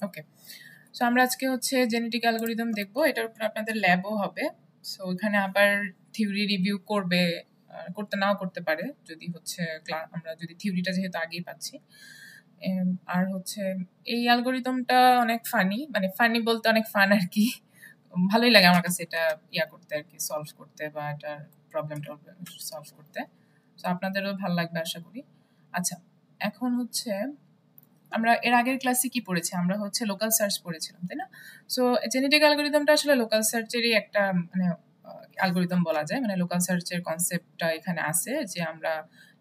ওকে, so আমরা আজকে হচ্ছে জেনেটিক অ্যালগোরিদম দেখবো, এটার উপর আপনাদের ল্যাবও হবে। সো এখানে আবার থিওরি রিভিউ করবে, করতে নাও করতে পারে যদি হচ্ছে আমরা যদি থিওরিটা যেহেতু আগেই পাচ্ছি। আর হচ্ছে এই অ্যালগোরিদমটা অনেক ফানি, মানে ফানি বলতে অনেক ফান আর কি, ভালোই লাগে আমার কাছে এটা করতে আর কি, সলভ করতে বা এটার প্রবলেম সলভ করতে। তো আপনাদেরও ভালো লাগবে আশা করি। আচ্ছা, এখন হচ্ছে আমরা এর আগের ক্লাসে কি পড়েছি, আমরা হচ্ছে লোকাল সার্চ পড়েছিলাম, তাই না? সো জেনেটিক অ্যালগোরিদমটা আসলে লোকাল সার্চেরই একটা মানে অ্যালগোরিদম বলা যায়। মানে লোকাল সার্চের কনসেপ্টটা এখানে আছে যে আমরা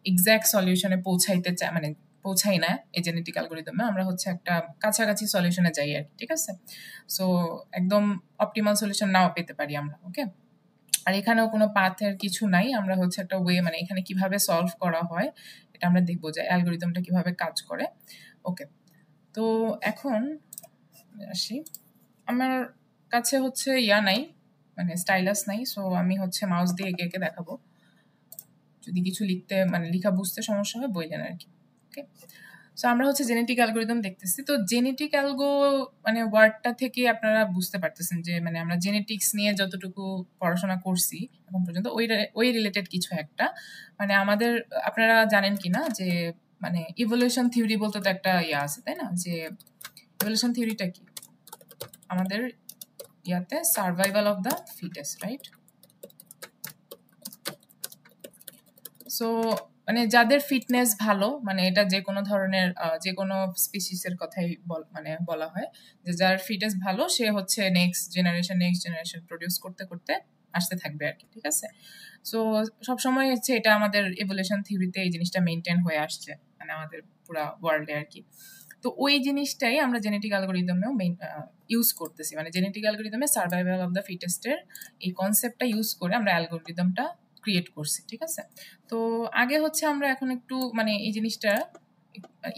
এক্স্যাক্ট সলিউশনে পৌঁছাইতে চাই, মানে পৌঁছাই না এই জেনেটিক অ্যালগোরিদমে, আমরা হচ্ছে একটা কাছাকাছি সলিউশনে যাই আর কি, ঠিক আছে? সো একদম অপটিমাল সলিউশন নাও পেতে পারি আমরা। ওকে, আর এখানেও কোনো পাথের কিছু নাই, আমরা হচ্ছে একটা ওয়ে, মানে এখানে কিভাবে সলভ করা হয় এটা আমরা দেখবো যে অ্যালগোরিদমটা কিভাবে কাজ করে। ওকে, তো এখন আসি, আমার কাছে হচ্ছে নাই, মানে স্টাইলাস নাই। সো আমি হচ্ছে মাউস দিয়ে এঁকে এঁকে দেখাবো, যদি কিছু লিখতে মানে লেখা বুঝতে সমস্যা হয় বললেন আর কি। ওকে, সো আমরা হচ্ছে জেনেটিক অ্যালগোরিদম দেখতেছি। তো জেনেটিক অ্যালগো মানে ওয়ার্ডটা থেকে আপনারা বুঝতে পারতেছেন যে মানে আমরা জেনেটিক্স নিয়ে যতটুকু পড়াশোনা করছি এখন পর্যন্ত ওই রিলেটেড কিছু একটা, মানে আমাদের আপনারা জানেন কি না যে মানে ইভলিউশন থিওরি বলতে তো একটা আছে, তাই না? যে ইভলিউশন থিওরিটা কি, আমাদের ইয়াতে survival of the fittest, right? So মানে যাদের ফিটনেস ভালো, মানে এটা যে কোনো ধরনের যে কোনো স্পিসিসের কথাই মানে বলা হয়, যে যার ফিটনেস ভালো সে হচ্ছে নেক্সট জেনারেশন প্রডিউস করতে করতে আসতে থাকবে আর কি, ঠিক আছে? সো সবসময় হচ্ছে এটা আমাদের ইভলিউশন থিওরিতে এই জিনিসটা মেনটেন হয়ে আসছে, মানে আমাদের পুরা ওয়ার্ল্ডে আর কি। তো ওই জিনিসটাই আমরা জেনেটিক অ্যালগোরিদমেও ইউজ করতেছি, মানে জেনেটিক অ্যালগোরিদমে সার্ভাইভাল অফ দ্য ফিটেস্টের এই কনসেপ্টটা ইউজ করে আমরা অ্যালগোরিদমটা ক্রিয়েট করছি, ঠিক আছে? তো আগে হচ্ছে আমরা এখন একটু মানে এই জিনিসটা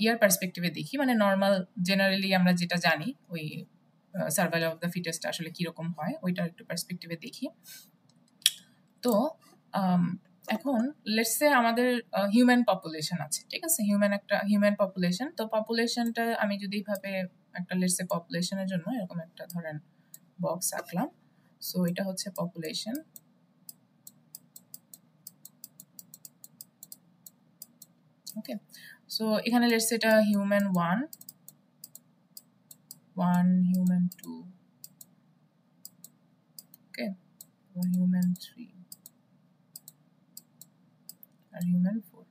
ইয়ার পার্সপেক্টিভে দেখি, মানে নর্মাল জেনারেলি আমরা যেটা জানি ওই সার্ভাইভাল অফ দ্য ফিটেস্ট আসলে কিরকম হয় ওইটা একটু পার্সপেক্টিভে দেখি। তো এখন লেটস সে আমাদের হিউম্যান পপুলেশন আছে, ঠিক আছে? হিউম্যান পপুলেশন, তো পপুলেশনটা আমি যদি ভাবে একটা লেটস সে পপুলেশনের জন্য এরকম একটা ধরেন বক্স আঁকলাম। সো এটা হচ্ছে পপুলেশন। ওকে, সো এখানে লেটস এটা হিউম্যান 1, হিউম্যান 2, ওকে, হিউম্যান 3 আর হিউম্যান 4।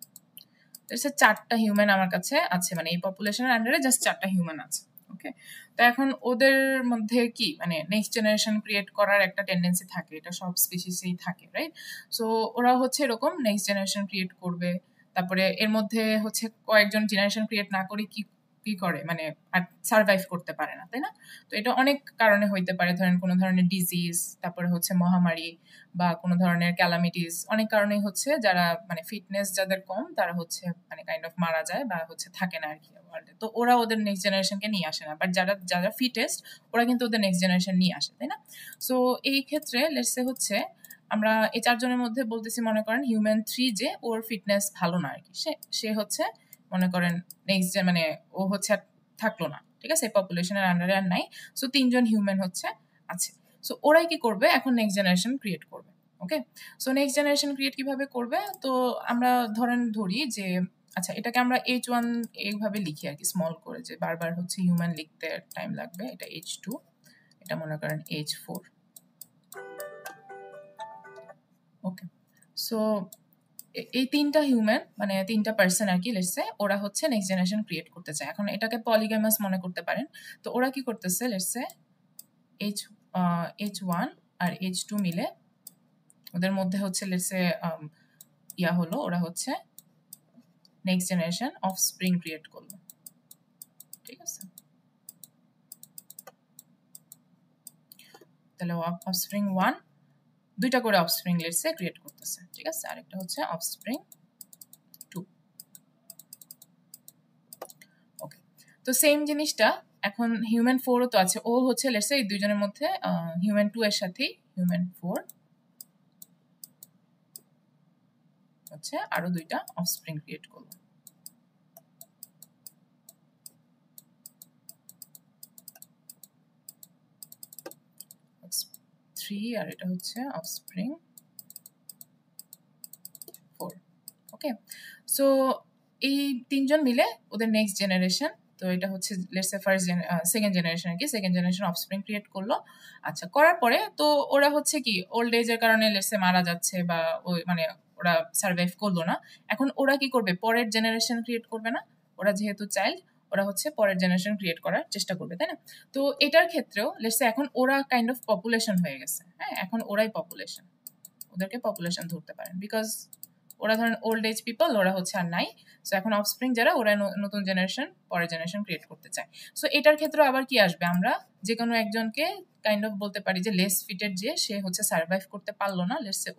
লেটস চারটা হিউম্যান আমার কাছে আছে, মানে এই পপুলেশনের আন্ডারে জাস্ট চারটা হিউম্যান আছে। ওকে, তো এখন ওদের মধ্যে কি মানে নেক্সট জেনারেশন ক্রিয়েট করার একটা টেন্ডেন্সি থাকে, এটা সব স্পিসিসেই থাকে, রাইট? সো ওরা হচ্ছে এরকম নেক্সট জেনারেশন ক্রিয়েট করবে, তারপরে এর মধ্যে হচ্ছে কয়েকজন জেনারেশন ক্রিয়েট না করে কি কি করে মানে আর সার্ভাইভ করতে পারে না, তাই না? তো এটা অনেক কারণে হইতে পারে, ধরেন কোনো ধরনের ডিজিজ, তারপরে হচ্ছে মহামারী বা কোনো ধরনের ক্যালামিটিস, অনেক কারণেই হচ্ছে যারা মানে ফিটনেস যাদের কম তারা হচ্ছে মানে কাইন্ড অফ মারা যায় বা হচ্ছে থাকে না আর কি ওয়ার্ল্ডে। তো ওরা ওদের নেক্সট জেনারেশনকে নিয়ে আসে না, বাট যারা যারা ফিটেস্ট ওরা কিন্তু ওদের নেক্সট জেনারেশন নিয়ে আসে, তাই না? সো এই ক্ষেত্রে লেটস সে হচ্ছে আমরা এই চারজনের মধ্যে বলতেছি, মনে করেন হিউম্যান 3 যে ওর ফিটনেস ভালো না আর কি, সে হচ্ছে মনে করেন নেক্সট মানে ও হচ্ছে আর থাকলো না, ঠিক আছে? পপুলেশনের আন্ডারে আর নাই। সো 3জন হিউম্যান হচ্ছে আছে। সো ওরাই কি করবে এখন নেক্সট জেনারেশন ক্রিয়েট করবে। ওকে, সো নেক্সট জেনারেশন ক্রিয়েট কিভাবে করবে, তো আমরা ধরি যে আচ্ছা এটাকে আমরা H1 এইভাবে লিখি আর কি, স্মল করে, যে বারবার হচ্ছে হিউম্যান লিখতে টাইম লাগবে। এটা H2, এটা মনে করেন H4। ওকে, সো এই তিনটা হিউম্যান মানে তিনটা পার্সন আর কি, লেটস সে ওরা হচ্ছে নেক্সট জেনারেশন ক্রিয়েট করতে চায়। এখন এটাকে পলিগ্যামাস মনে করতে পারেন। তো ওরা কি করতেছে, let's say H1 R H2 মিলে ওদের মধ্যে হচ্ছে লেটস সে হলো, ওরা হচ্ছে নেক্সট জেনারেশন অফস্প্রিং ক্রিয়েট করলো, ঠিক আছে? তাহলে অফস্প্রিং 1 দুইটা করে অফস্প্রিং লেটস সে ক্রিয়েট করতেছে, ঠিক আছে? আরেকটা হচ্ছে অফস্প্রিং 2। ওকে, তো সেম জিনিসটা এখন হিউম্যান 4ও তো আছে, ও হচ্ছে লেটস সে এই দুইজনের মধ্যে হিউম্যান 2 এর সাথেই হিউম্যান 4 হচ্ছে আরো দুইটা অফস্প্রিং ক্রিয়েট করলো। 3 আর এটা হচ্ছে অফস্প্রিং 4। ওকে, সো এই তিনজন মিলে ওদের নেক্সট জেনারেশন, তো এটা হচ্ছে লেটস সে সেকেন্ড জেনারেশন আর কি, সেকেন্ড জেনারেশন অফস্প্রিং ক্রিয়েট করলো। আচ্ছা, করার পরে তো ওরা হচ্ছে কি ওল্ড এজের কারণে লেটস সে মারা যাচ্ছে বা ওই মানে ওরা সার্ভাইভ করলো না, এখন ওরা কি করবে, পরের জেনারেশন ক্রিয়েট করবে না? ওরা যেহেতু চাইল্ড, ওরা হচ্ছে পরের জেনারেশন ক্রিয়েট করার চেষ্টা করবে, তাই না? তো এটার ক্ষেত্রেও লেটস সে এখন ওরা কাইন্ড অফ পপুলেশন হয়ে গেছে, হ্যাঁ, এখন ওরাই পপুলেশন, ওদেরকে পপুলেশন ধরতে পারেন, বিকজ ওরা ধরেন ওল্ড এজ পিপল, ওরা হচ্ছে আর নাই। সো এখন অফস্প্রিং যারা, ওরা নতুন জেনারেশন, পরের জেনারেশন ক্রিয়েট করতে চায়। সো এটার ক্ষেত্রে আবার কি আসবে, আমরা যে কোনো একজনকে কাইন্ড অফ বলতে পারি যে লেস ফিটেড, যে সে হচ্ছে সার্ভাইভ করতে পারলো না, লেটস সে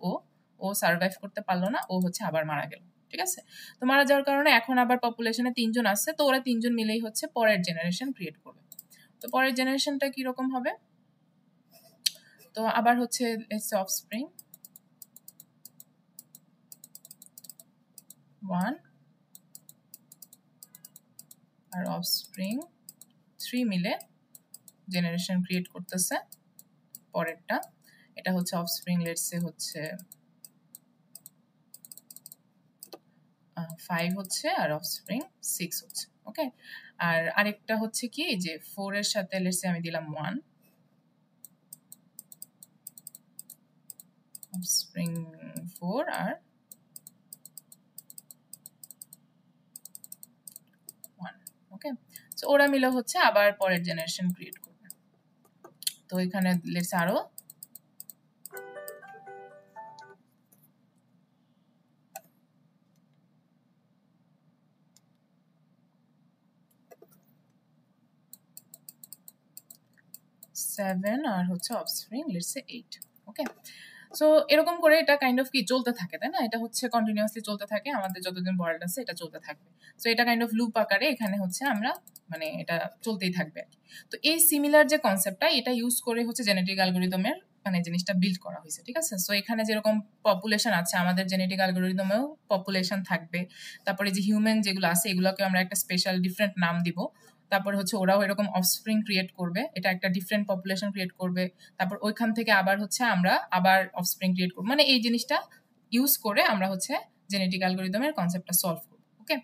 ও সার্ভাইভ করতে পারলো না, ও হচ্ছে আবার মারা গেল, ঠিক আছে? তো মারা যাওয়ার কারণে এখন আবার পপুলেশনে 3 জন আসছে, তো ওরা 3 জন মিলেই হচ্ছে পরের জেনারেশন ক্রিয়েট করবে। তো পরের জেনারেশনটা কিরকম হবে, তো আবার হচ্ছে লেটস সে অফস্প্রিং 1 আর অফস্প্রিং 3 মিলে জেনারেশন ক্রিয়েট করতেছে পরেরটা। এটা হচ্ছে অফস্প্রিং লেটস সে হচ্ছে 5 হচ্ছে আর অফস্প্রিং 6 হচ্ছে। ওকে, আর আরেকটা হচ্ছে কি যে 4 এর সাথে লেটস সে আমি দিলাম 1, অফস্প্রিং 4 আর 1। ওকে, সো ওরা মিলে হচ্ছে আবার পরের জেনারেশন ক্রিয়েট করবে। তো এখানে লেটস আরো 7 আর হচ্ছে offspring let's say 8। Okay, so এরকম করে এটা কাইন্ড অফ কি চলতে থাকে, তাই না? এটা হচ্ছে কন্টিনিউয়াসলি চলতে থাকে, আমাদের যতদিন ওয়ার্ল্ড আছে এটা চলতে থাকবে। সো এটা কাইন্ড অফ লুপ আকারে এখানে হচ্ছে আমরা মানে এটা চলতেই থাকবে আর কি। তো এই সিমিলার যে কনসেপ্টটা, এটা ইউজ করে হচ্ছে জেনেটিক অ্যালগরিদমের মানে জিনিসটা বিল্ড করা হয়েছে, ঠিক আছে? সো এখানে যেরকম পপুলেশন আছে, আমাদের জেনেটিক অ্যালগরিদমেও পপুলেশন থাকবে। তারপরে যে হিউম্যান যেগুলো আছে, এগুলোকে আমরা একটা স্পেশাল ডিফারেন্ট নাম দিব। তারপরে হচ্ছে ওরাও এরকম অফস্প্রিং ক্রিয়েট করবে, এটা একটা ডিফারেন্ট পপুলেশন ক্রিয়েট করবে। তারপর ওইখান থেকে আবার হচ্ছে আমরা আবার অফস্প্রিং ক্রিয়েট করবো, মানে এই জিনিসটা ইউজ করে আমরা হচ্ছে জেনেটিক অ্যালগরিদমের কনসেপ্টটা সলভ করবো। ওকে,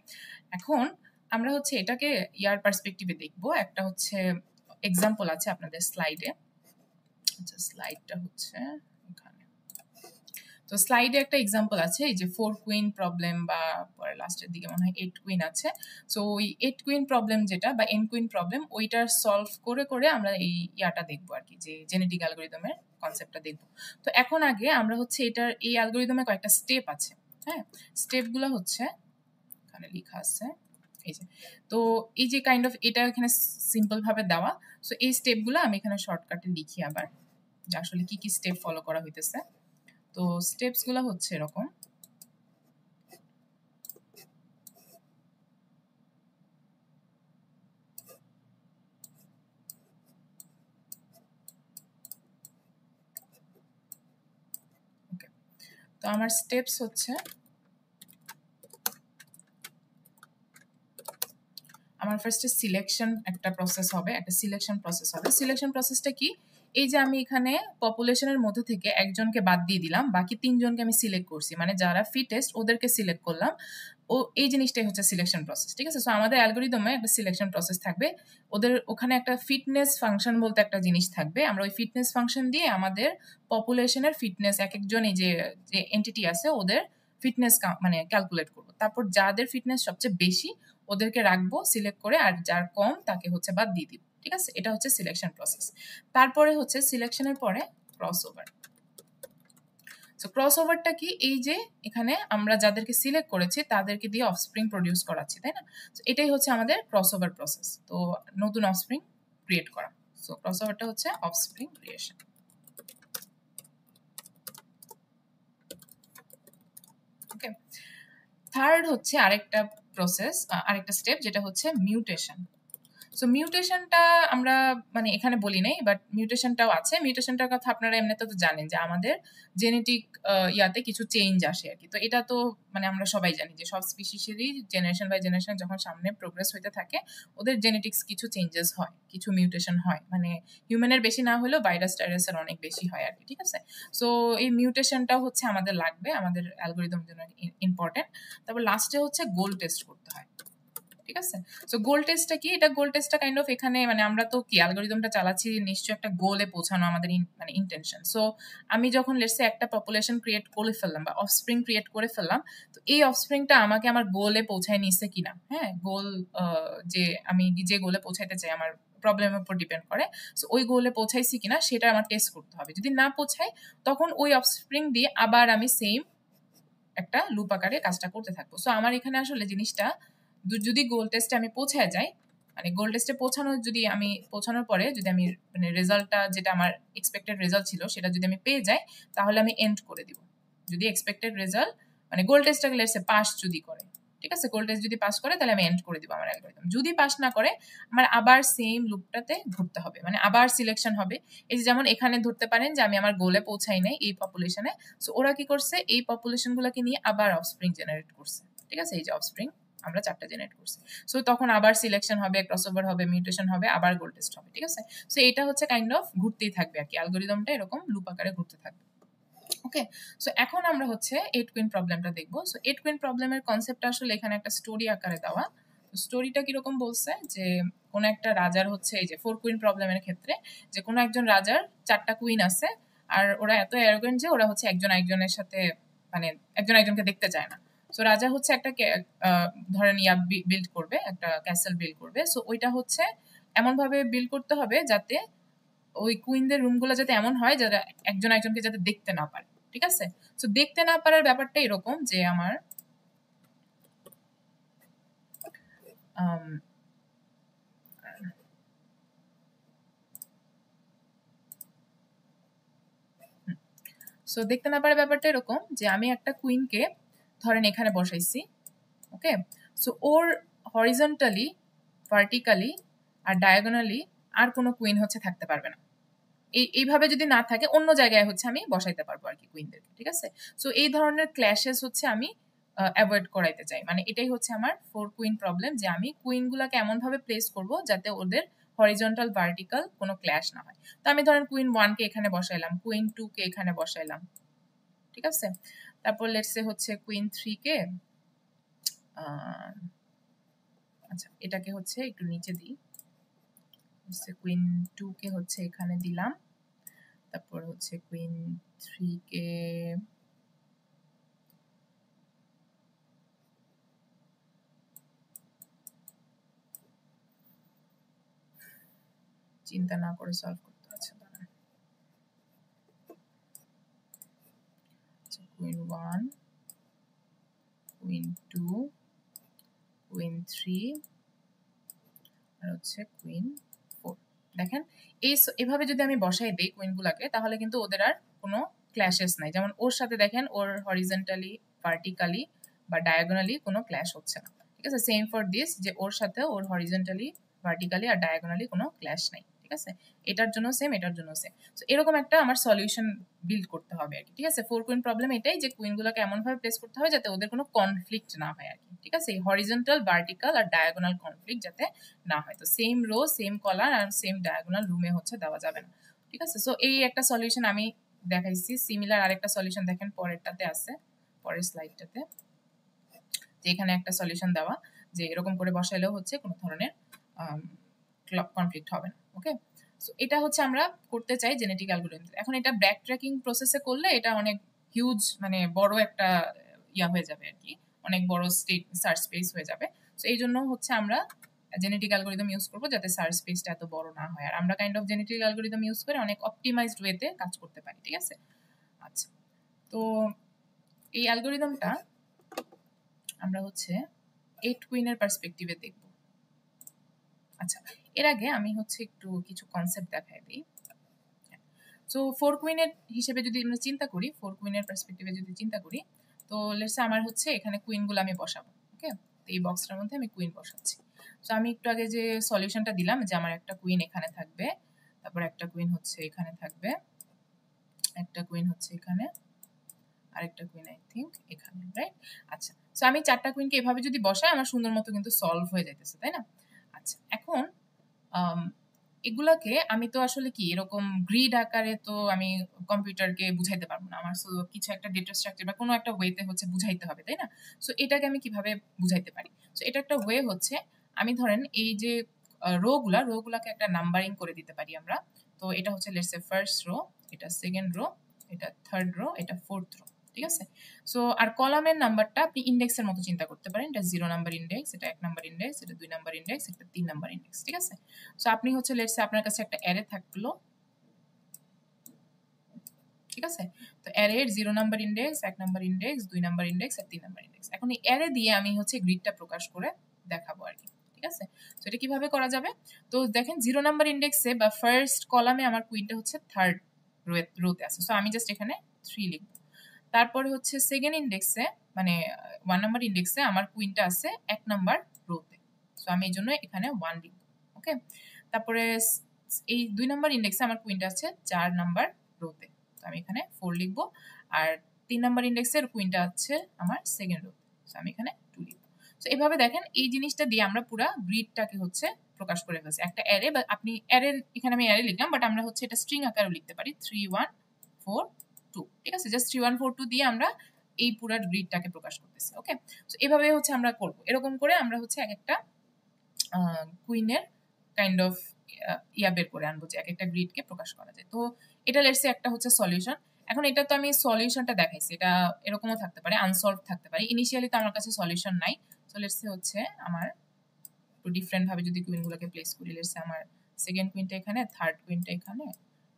এখন আমরা হচ্ছে এটাকে ইয়ার পার্সপেক্টিভে দেখবো। একটা হচ্ছে এক্সাম্পল আছে আপনাদের স্লাইডে, আচ্ছা স্লাইডটা হচ্ছে এখানে। তো স্লাইডে একটা এক্সাম্পল আছে, এই যে 4 কুইন প্রবলেম বা পরে লাস্টের দিকে মনে হয় 8 কুইন আছে। সো ওই 8 কুইন প্রবলেম যেটা বা n কুইন প্রবলেম, ওইটার সলভ করে করে আমরা এই ইয়াটা দেখবো আর কি, যে জেনেটিক অ্যালগরিদমের কনসেপ্টটা দেখবো। তো এখন আগে আমরা হচ্ছে এটার এই অ্যালগরিদমে কয়েকটা স্টেপ আছে, হ্যাঁ, স্টেপগুলো হচ্ছে এখানে লেখা আছে, এই যে। তো এই যে কাইন্ড অফ এটা এখানে সিম্পল ভাবে দেওয়া। সো এই স্টেপগুলো আমি এখানে শর্টকাটে লিখি আবার, যে আসলে কি কি স্টেপ ফলো করা হইতেছে। তো স্টেপসগুলো হচ্ছে এরকম, ওকে। তো আমার স্টেপস হচ্ছে, আমার ফার্স্টে সিলেকশন একটা প্রসেস হবে, একটা সিলেকশন প্রসেস হবে। সিলেকশন প্রসেসটা কি, এই যে আমি এখানে পপুলেশনের মধ্যে থেকে একজনকে বাদ দিয়ে দিলাম, বাকি 3 জনকে আমি সিলেক্ট করছি, মানে যারা ফিটেস্ট ওদেরকে সিলেক্ট করলাম। ও এই জিনিসটাই হচ্ছে সিলেকশন প্রসেস, ঠিক আছে? সো আমাদের অ্যালগরিদমে একটা সিলেকশন প্রসেস থাকবে, ওদের ওখানে একটা ফিটনেস ফাংশন বলতে একটা জিনিস থাকবে। আমরা ওই ফিটনেস ফাংশন দিয়ে আমাদের পপুলেশনের ফিটনেস, এক একজন এই যে যে এন্টিটি আছে ওদের ফিটনেস মানে ক্যালকুলেট করবো। তারপর যাদের ফিটনেস সবচেয়ে বেশি ওদেরকে রাখবো সিলেক্ট করে, আর যার কম তাকে হচ্ছে বাদ দিয়ে দিব, ঠিক আছে? এটা হচ্ছে সিলেকশন প্রসেস। তারপরে হচ্ছে সিলেকশনের পরে ক্রস ওভার। সো ক্রস ওভারটা কি, এই যে এখানে আমরা যাদেরকে সিলেক্ট করেছি তাদেরকে দিয়ে অফস্প্রিং প্রডিউস করাচ্ছি, তাই না? সো এটাই হচ্ছে আমাদের ক্রস ওভার প্রসেস, তো নতুন অফস্প্রিং ক্রিয়েট করা। সো ক্রস ওভারটা হচ্ছে অফস্প্রিং ক্রিয়েশন। ওকে, থার্ড হচ্ছে আরেকটা প্রসেস, আরেকটা স্টেপ, যেটা হচ্ছে মিউটেশন। সো মিউটেশনটা আমরা মানে এখানে বলি নাই, বাট মিউটেশনটাও আছে। মিউটেশনটার কথা আপনারা এমনিতে তো জানেন যে আমাদের জেনেটিক ইয়াতে কিছু চেঞ্জ আসে আর কি। তো এটা তো মানে আমরা সবাই জানি যে সব স্পিসিসেরই জেনারেশন বাই জেনারেশন যখন সামনে প্রোগ্রেস হইতে থাকে ওদের জেনেটিক্স কিছু চেঞ্জেস হয়, কিছু মিউটেশন হয়, মানে হিউম্যানের বেশি না হলেও ভাইরাস টাইরাসের অনেক বেশি হয় আর কি, ঠিক আছে। সো এই মিউটেশনটাও হচ্ছে আমাদের লাগবে, আমাদের অ্যালগোরিদমের জন্য ইম্পর্টেন্ট। তারপর লাস্টে হচ্ছে গোল টেস্ট করতে হয়, ঠিক আছে। সো গোল টেস্টটা কি? এটা গোল টেস্টটা কাইন্ড অফ এখানে মানে আমরা তো কি অ্যালগোরিদমটা চালাচ্ছি নিশ্চয়ই একটা গোলে পৌঁছানো আমাদের মানে ইন্টেনশন। সো আমি যখন লেটস সে একটা পপুলেশন ক্রিয়েট করে ফেললাম বা অফস্প্রিং ক্রিয়েট করে ফেললাম, তো এই অফস্প্রিংটা আমাকে আমার গোলে পৌঁছায় নিচ্ছে কিনা, হ্যাঁ, গোল যে আমি যে গোলে পৌঁছাইতে চাই আমার প্রবলেমের উপর ডিপেন্ড করে। সো ওই গোলে পৌঁছাইছি কিনা সেটা আমার টেস্ট করতে হবে। যদি না পৌঁছাই তখন ওই অফস্প্রিং দিয়ে আবার আমি সেম একটা লুপ আকারে কাজটা করতে থাকবো। সো আমার এখানে আসলে জিনিসটা যদি গোল টেস্টে আমি পৌঁছায় যাই, মানে গোল টেস্টে পৌঁছানোর পরে যদি আমি মানে রেজাল্টটা যেটা আমার এক্সপেক্টেড রেজাল্ট ছিল সেটা যদি আমি পেয়ে যাই তাহলে আমি এন্ড করে দিব। যদি এক্সপেক্টেড রেজাল্ট মানে গোল টেস্টটাকে লেটস সে পাস যদি করে, ঠিক আছে, গোল টেস্ট যদি পাস করে তাহলে আমি এন্ড করে দিব আমার অ্যালগরিদম। যদি পাস না করে আমার আবার সেম লুপটাতে ঘুরতে হবে, মানে আবার সিলেকশন হবে। এই যে যেমন এখানে ধরতে পারেন যে আমি আমার গোলে পৌঁছাই নাই এই পপুলেশনে, সো ওরা কি করছে এই পপুলেশনগুলোকে নিয়ে আবার অফস্প্রিং জেনারেট করছে, ঠিক আছে, এই যে অফস্প্রিং আমরা 4টা জেনারেট করছি। সো তখন আবার সিলেকশন হবে, ক্রসওভার হবে, মিউটেশন হবে, আবার গোল টেস্ট হবে, ঠিক আছে। সো এটা হচ্ছে কাইন্ড অফ ঘুরতেই থাকবে আর কি, অ্যালগরিদমটা এরকম লুপ আকারে ঘুরতে থাকবে। ওকে, সো এখন আমরা হচ্ছে 8 কুইন প্রবলেমটা দেখবো। সো 8 কুইন প্রবলেমের কনসেপ্টটা আসলে এখানে একটা স্টোরি আকারে দেওয়া। স্টোরিটা কিরকম বলছে যে কোনো একটা রাজার হচ্ছে এই যে 4 কুইন প্রবলেমের ক্ষেত্রে যে কোনো একজন রাজার 4টা কুইন আছে আর ওরা এত অ্যারোগেন্ট যে ওরা হচ্ছে একজন একজনের সাথে মানে একজন একজনকে দেখতে চায় না। সো রাজা হচ্ছে একটা ধরেন বিল্ড করবে, একটা ক্যাসেল বিল্ড করবে। সো ওইটা হচ্ছে এমনভাবে বিল্ড করতে হবে যাতে ওই কুইনদের রুমগুলো যাতে এমন হয় যারা একজন একজনকে যাতে দেখতে না পারে, ঠিক আছে। সো দেখতে না পারার ব্যাপারটা এরকম যে আমার সো দেখতে না পারার ব্যাপারটা এরকম যে আমি একটা কুইনকে ধরেন এখানে বসাইছি, ওকে। সো ওর হরিজন্টালি, ভার্টিক্যালি আর ডায়াগোনালি আর কোনো কুইন হচ্ছে থাকতে পারবে না। এইভাবে যদি না থাকে অন্য জায়গায় হচ্ছে আমি বসাইতে পারবো আর কি কুইনদেরকে, ঠিক আছে। সো এই ধরনের ক্ল্যাশেস হচ্ছে আমি অ্যাভয়েড করাইতে চাই, মানে এটাই হচ্ছে আমার 4 কুইন প্রবলেম, যে আমি কুইনগুলোকে এমনভাবে প্লেস করব যাতে ওদের হরিজন্টাল ভার্টিক্যাল কোনো ক্ল্যাশ না হয়। তো আমি ধরেন কুইন 1 কে এখানে বসাইলাম, কুইন 2 কে এখানে বসাইলাম, ঠিক আছে। তারপর লেটস সে হচ্ছে কুইন 3 কে আচ্ছা এটাকে হচ্ছে একটু নিচে দিই, কুইন 2 কে হচ্ছে এখানে দিলাম, তারপর হচ্ছে কুইন 3 কে চিন্তা না করে সলভ করতে হচ্ছে, দাঁড়ান। কুইন 1, কুইন 2, কুইন 3 আর হচ্ছে কুইন 4। দেখেন এভাবে যদি আমি বসাই দিই কুইনগুলোকে তাহলে কিন্তু ওদের আর কোনো ক্ল্যাশেস নাই। যেমন ওর সাথে দেখেন ওর হরিজন্টালি, ভার্টিক্যালি বা ডায়াগোনালি কোনো ক্ল্যাশ হচ্ছে না, ঠিক আছে। সেম ফর দিস, যে ওর সাথে ওর হরিজন্টালি, ভার্টিক্যালি আর ডায়াগোনালি কোনো ক্ল্যাশ নাই, ঠিক আছে। এটার জন্য সেম, এটার জন্য সেম। সো এরকম একটা আমার সলিউশন বিল্ড করতে হবে আর কি, ঠিক আছে। 4 কুইন প্রবলেম এটাই যে কুইনগুলোকে এমনভাবে প্লেস করতে হবে যাতে ওদের কোনো কনফ্লিক্ট না হয় আর কি, ঠিক আছে। হরিজন্টাল, ভার্টিক্যাল আর ডায়াগোনাল কনফ্লিক্ট যাতে না হয়। তো সেম রো, সেম কলার আর সেম ডায়াগোনাল রুমে হচ্ছে দেওয়া যাবে না, ঠিক আছে। সো এই একটা সলিউশন আমি দেখাইছি। সিমিলার আরেকটা সলিউশন দেখেন পরেরটাতে আছে, পরের স্লাইডটাতে, যে এখানে একটা সলিউশন দেওয়া যে এরকম করে বসাইলেও হচ্ছে কোনো ধরনের কনফ্লিক্ট হবে না, ওকে। সো এটা হচ্ছে আমরা করতে চাই জেনেটিক অ্যালগরিদম। এখন এটা ব্যাক ট্র্যাকিং প্রসেসে করলে এটা অনেক হিউজ মানে বড় একটা ইয়া হয়ে যাবে আর কি, অনেক বড় সার্চ স্পেস হয়ে যাবে। সো এই জন্য হচ্ছে আমরা জেনেটিক অ্যালগরিদম ইউজ করবো যাতে সার্চ স্পেসটা এত বড় না হয়, আর আমরা kind of genetic algorithm use করে অনেক অপটিমাইজড ওয়েতে কাজ করতে পারি, ঠিক আছে। আচ্ছা, তো এই অ্যালগরিদমটা আমরা হচ্ছে 8 কুইনের পার্সপেক্টিভে দেখব। আচ্ছা, এর আগে আমি হচ্ছে একটু কিছু কনসেপ্ট দেখাই দিই। সো 4 কুইনের হিসেবে যদি আমরা চিন্তা করি, 4 কুইনের পার্সপেক্টিভে যদি চিন্তা করি, তো লেটস সে আমার হচ্ছে এখানে কুইনগুলো আমি বসাবো, ওকে। তো এই বক্সটার মধ্যে আমি কুইন বসাচ্ছি। সো আমি একটু আগে যে সলিউশনটা দিলাম যে আমার একটা কুইন এখানে থাকবে, তারপর একটা কুইন হচ্ছে এখানে থাকবে, একটা কুইন হচ্ছে এখানে, আরেকটা কুইন আই থিঙ্ক এখানে, রাইট? আচ্ছা, সো আমি 4টা কুইনকে এভাবে যদি বসাই আমার সুন্দর মতো কিন্তু সলভ হয়ে যাইতেছে, তাই না? আচ্ছা, এখন এগুলাকে আমি তো আসলে কি এরকম গ্রিড আকারে তো আমি কম্পিউটারকে বুঝাইতে পারবো না, আমার কিছু একটা ডেটা স্ট্রাকচার বা কোনো একটা ওয়েতে হচ্ছে বুঝাইতে হবে, তাই না? সো এটাকে আমি কিভাবে বুঝাইতে পারি? সো এটা একটা ওয়ে হচ্ছে, আমি ধরেন এই যে রোগুলাকে একটা নাম্বারিং করে দিতে পারি আমরা। তো এটা হচ্ছে লেটস সে ফার্স্ট রো, এটা সেকেন্ড রো, এটা থার্ড রো, এটা ফোর্থ রো, ঠিক আছে? সো আর কলামের নাম্বারটা আপনি ইন্ডেক্সের মতো চিন্তা করতে পারেন, এটা 0 নাম্বার ইন্ডেক্স, এটা 1 নাম্বার ইন্ডেক্স, এটা 2 নাম্বার ইন্ডেক্স, এটা 3 নাম্বার ইন্ডেক্স, ঠিক আছে? সো আপনি হচ্ছে লেটস সে আপনার কাছে একটা অ্যারে থাকলো, ঠিক আছে? তো অ্যারের 0 number index, 1 number index, 2 number index আর 3 নাম্বার ইন্ডেক্স। এখন এই অ্যারে দিয়ে আমি হচ্ছে গ্রিডটা প্রকাশ করে দেখাবো আর কি, ঠিক আছে? তো এটা কিভাবে করা যাবে? তো দেখেন 0 নাম্বার ইন্ডেক্সে বা ফার্স্ট কলামে আমার কুইনটা হচ্ছে থার্ড রোতে আছে, সো আমি জাস্ট এখানে 3 লিখব। তারপরে হচ্ছে সেকেন্ড ইন্ডেক্সে মানে 1 নাম্বার ইন্ডেক্সে আমার কুইনটা আছে 1 নাম্বার রোতে, সো আমি এই জন্য এখানে 1 লিখব, ওকে? তারপরে এই 2 নাম্বার ইন্ডেক্সে আমার কুইনটা আছে 4 নাম্বার রোতে, তো আমি এখানে 4 লিখব। আর 3 নাম্বার ইন্ডেক্সের কুইনটা আছে আমার সেকেন্ড রোতে, সো আমি এখানে 2 লিখব। সো এভাবে দেখেন এই জিনিসটা দিয়ে আমরা পুরো গ্রিডটাকে হচ্ছে প্রকাশ করে ফেলছি একটা অ্যারে, বা আপনি অ্যারে এখানে আমি অ্যারে লিখলাম, বাট আমরা হচ্ছে এটা স্ট্রিং আকারেও লিখতে পারি 3 1 4 2, ঠিক আছে? জাস্ট 3 1 4 2 দিয়ে আমরা এই পুরো গ্রিডটাকে প্রকাশ করতেছি, ওকে? সো এভাবে হচ্ছে আমরা করব, এরকম করে আমরা হচ্ছে এক একটা কুইনের কাইন্ড অফ ইয়া বের করে আনবো যে এক একটা গ্রিডকে প্রকাশ করা যায়। তো এটা লেটস সে একটা হচ্ছে সলিউশন। এখন এটা তো আমি সলিউশনটা দেখাইছি, এটা এরকমও থাকতে পারে, আনসলভ থাকতে পারে। ইনিশিয়ালি তো আমার কাছে সলিউশন নাই, সো লেটস সে হচ্ছে আমার একটু ডিফারেন্ট ভাবে যদি কুইনগুলোকে প্লেস করি, লেটস সে আমার সেকেন্ড কুইনটা এখানে, থার্ড কুইনটা এখানে,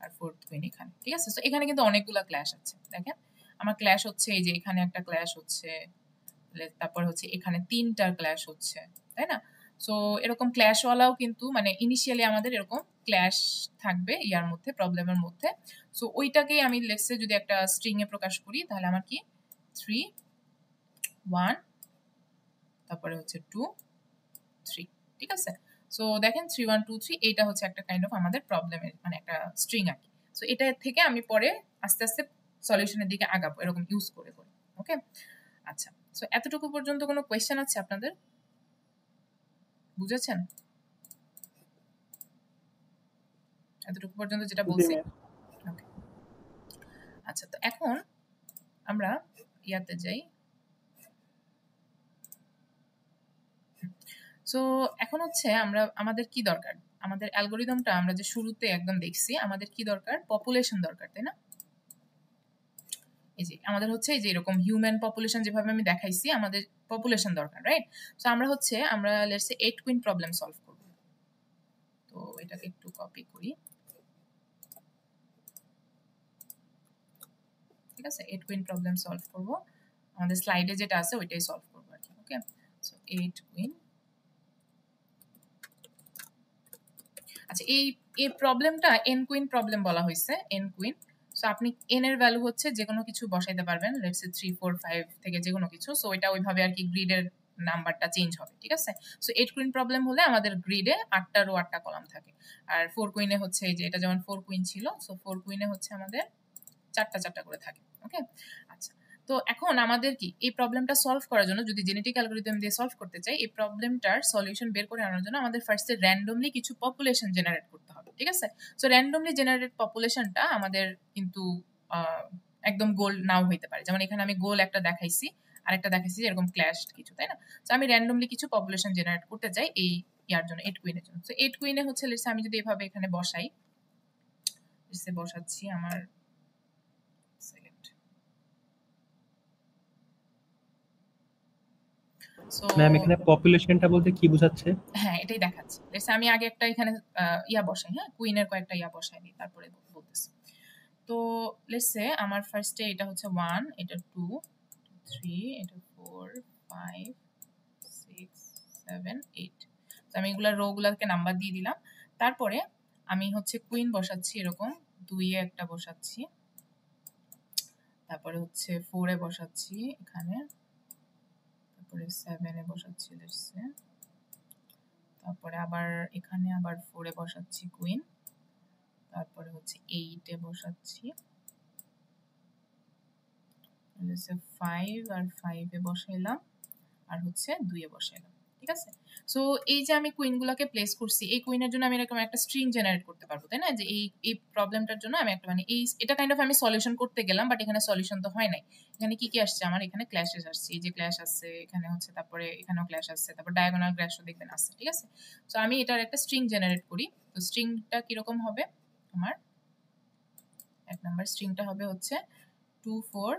আর ফোর্থ কুইন এখানে, ঠিক আছে? সো এখানে কিন্তু অনেকগুলো ক্ল্যাশ আছে, দেখেন আমার ক্ল্যাশ হচ্ছে এই যে এখানে একটা ক্ল্যাশ হচ্ছে, তারপর হচ্ছে এখানে 3টার ক্ল্যাশ হচ্ছে, তাই না? সো এরকম ক্ল্যাশওয়ালাও কিন্তু মানে ইনিশিয়ালি আমাদের এরকম ক্ল্যাশ থাকবে ইয়ার মধ্যে, প্রবলেমের মধ্যে। সো ওইটাকেই আমি লেটস সে যদি একটা স্ট্রিং এ প্রকাশ করি তাহলে আমার কি 3 1 তারপরে হচ্ছে 2 3, ঠিক আছে? সো দেখেন 3 1 2 3 এইটা হচ্ছে একটা কাইন্ড অফ আমাদের প্রবলেমের মানে একটা স্ট্রিং আর কি। সো এটা থেকে আমি পরে আস্তে আস্তে সলিউশনের দিকে আগাবো এরকম ইউজ করে করে, ওকে? আচ্ছা, সো এতটুকু পর্যন্ত কোনো কোয়েশ্চেন আছে আপনাদের? বুঝেছেন এতটুকু পর্যন্ত যেটা বলছি? ওকে, আচ্ছা, তো এখন আমরা ইয়াতে যাই। সো এখন হচ্ছে আমরা আমাদের কি দরকার, আমাদের অ্যালগোরিদমটা আমরা যে শুরুতে একদম দেখছি আমাদের কি দরকার, পপুলেশন দরকার, তাই না? এই যে আমাদের হচ্ছে এই যে এরকম হিউম্যান পপুলেশন যেভাবে আমি দেখাইছি আমাদের পপুলেশন দরকার, রাইট? সো আমরা let's say 8 queen problem solve করব। তো এটাকে একটু কপি করি, ঠিক আছে? 8 কুইন প্রবলেম সলভ করব, আমাদের স্লাইডে যেটা আছে ওইটাই সলভ করব আর কি, ওকে? So 8 queen. আচ্ছা, এই প্রবলেমটা এন কুইন প্রবলেম বলা হয়েছে, এন কুইন। সো আপনি এন এর ভ্যালু হচ্ছে যে কোনো কিছু বসাইতে পারবেন, লেটস সে 3 4 5 থেকে যে কোনো কিছু। সো এটা ওইভাবে আর কি গ্রিডের নাম্বারটা চেঞ্জ হবে, ঠিক আছে? সো 8 কুইন প্রবলেম হলে আমাদের গ্রিডে 8টা রো 8টা কলাম থাকে। আর 4 কুইনে হচ্ছে এই যে এটা যেমন 4 কুইন ছিল, সো 4 কুইনে হচ্ছে আমাদের 4টা 4টা করে থাকে, ওকে? আচ্ছা, তো এখন আমাদের কি এই প্রবলেমটা সলভ করার জন্য যদি জেনেটিক অ্যালগরিদম দিয়ে সলভ করতে চাই, এই প্রবলেমটার সলিউশন বের করে আনার জন্য আমাদের ফার্স্টে র্যান্ডমলি কিছু পপুলেশন জেনারেট করতে হবে, ঠিক আছে? সো র্যান্ডমলি জেনারেট পপুলেশনটা আমাদের কিন্তু একদম গোল নাও হইতে পারে, যেমন এখানে আমি গোল একটা দেখাইছি আর একটা দেখাইছি এরকম ক্ল্যাশ কিছু, তাই না? সো আমি র্যান্ডমলি কিছু পপুলেশন জেনারেট করতে চাই এই ইয়ার জন্য, 8 কুইনের জন্য। সো 8 কুইনে হচ্ছে লেটস আমি যদি এভাবে এখানে বসাই, বসাচ্ছি আমার ম্যাম এখানে পপুলেশনটা বলতে কি বোঝাচ্ছে? হ্যাঁ, এটাই দেখাচ্ছে। লেটস আমি আগে একটা এখানে ইয়া বসাই, হ্যাঁ, কুইনের কয়েকটা ইয়া বসাই দিই, তারপরে বলতেছি। তো লেটস সে আমার ফার্স্টে এটা হচ্ছে 1, এটা 2 3, এটা 4 5 6 7 8। তো আমি এগুলা রো গুলাকে নাম্বার দিয়ে দিলাম। তারপরে আমি হচ্ছে কুইন বসাচ্ছি এরকম 2 এ একটা বসাচ্ছি, তারপরে হচ্ছে 4 এ বসাচ্ছি এখানে, তারপরে 7 এ বসাচ্ছি লেটস সে, তারপরে আবার এখানে আবার 4 এ বসাচ্ছি কুইন, তারপরে হচ্ছে 8 এ বসাচ্ছি, 5 আর 5 এ বসাইলাম, আর হচ্ছে 2 এ বসাইলাম। ঠিক আছে, সো এই যে আমি কুইনগুলোকে প্লেস করছি, এই কুইনের জন্য আমি এরকম একটা স্ট্রিং জেনারেট করতে পারবো, তাই না? যে এই প্রবলেমটার জন্য আমি একটা মানে এটা কাইন্ড অফ আমি সলিউশন করতে গেলাম, বাট এখানে সলিউশন তো হয় নাই। এখানে কি কি আসছে আমার? এখানে ক্ল্যাশেস আসছে, এই যে ক্ল্যাশ আসছে এখানে হচ্ছে, তারপরে এখানেও ক্ল্যাশ আসছে, তারপর ডায়াগোনাল ক্ল্যাশও দেখবেন আসছে। ঠিক আছে, সো আমি এটার একটা স্ট্রিং জেনারেট করি। তো স্ট্রিংটা কিরকম হবে? আমার 1 নাম্বার স্ট্রিংটা হবে হচ্ছে 2 4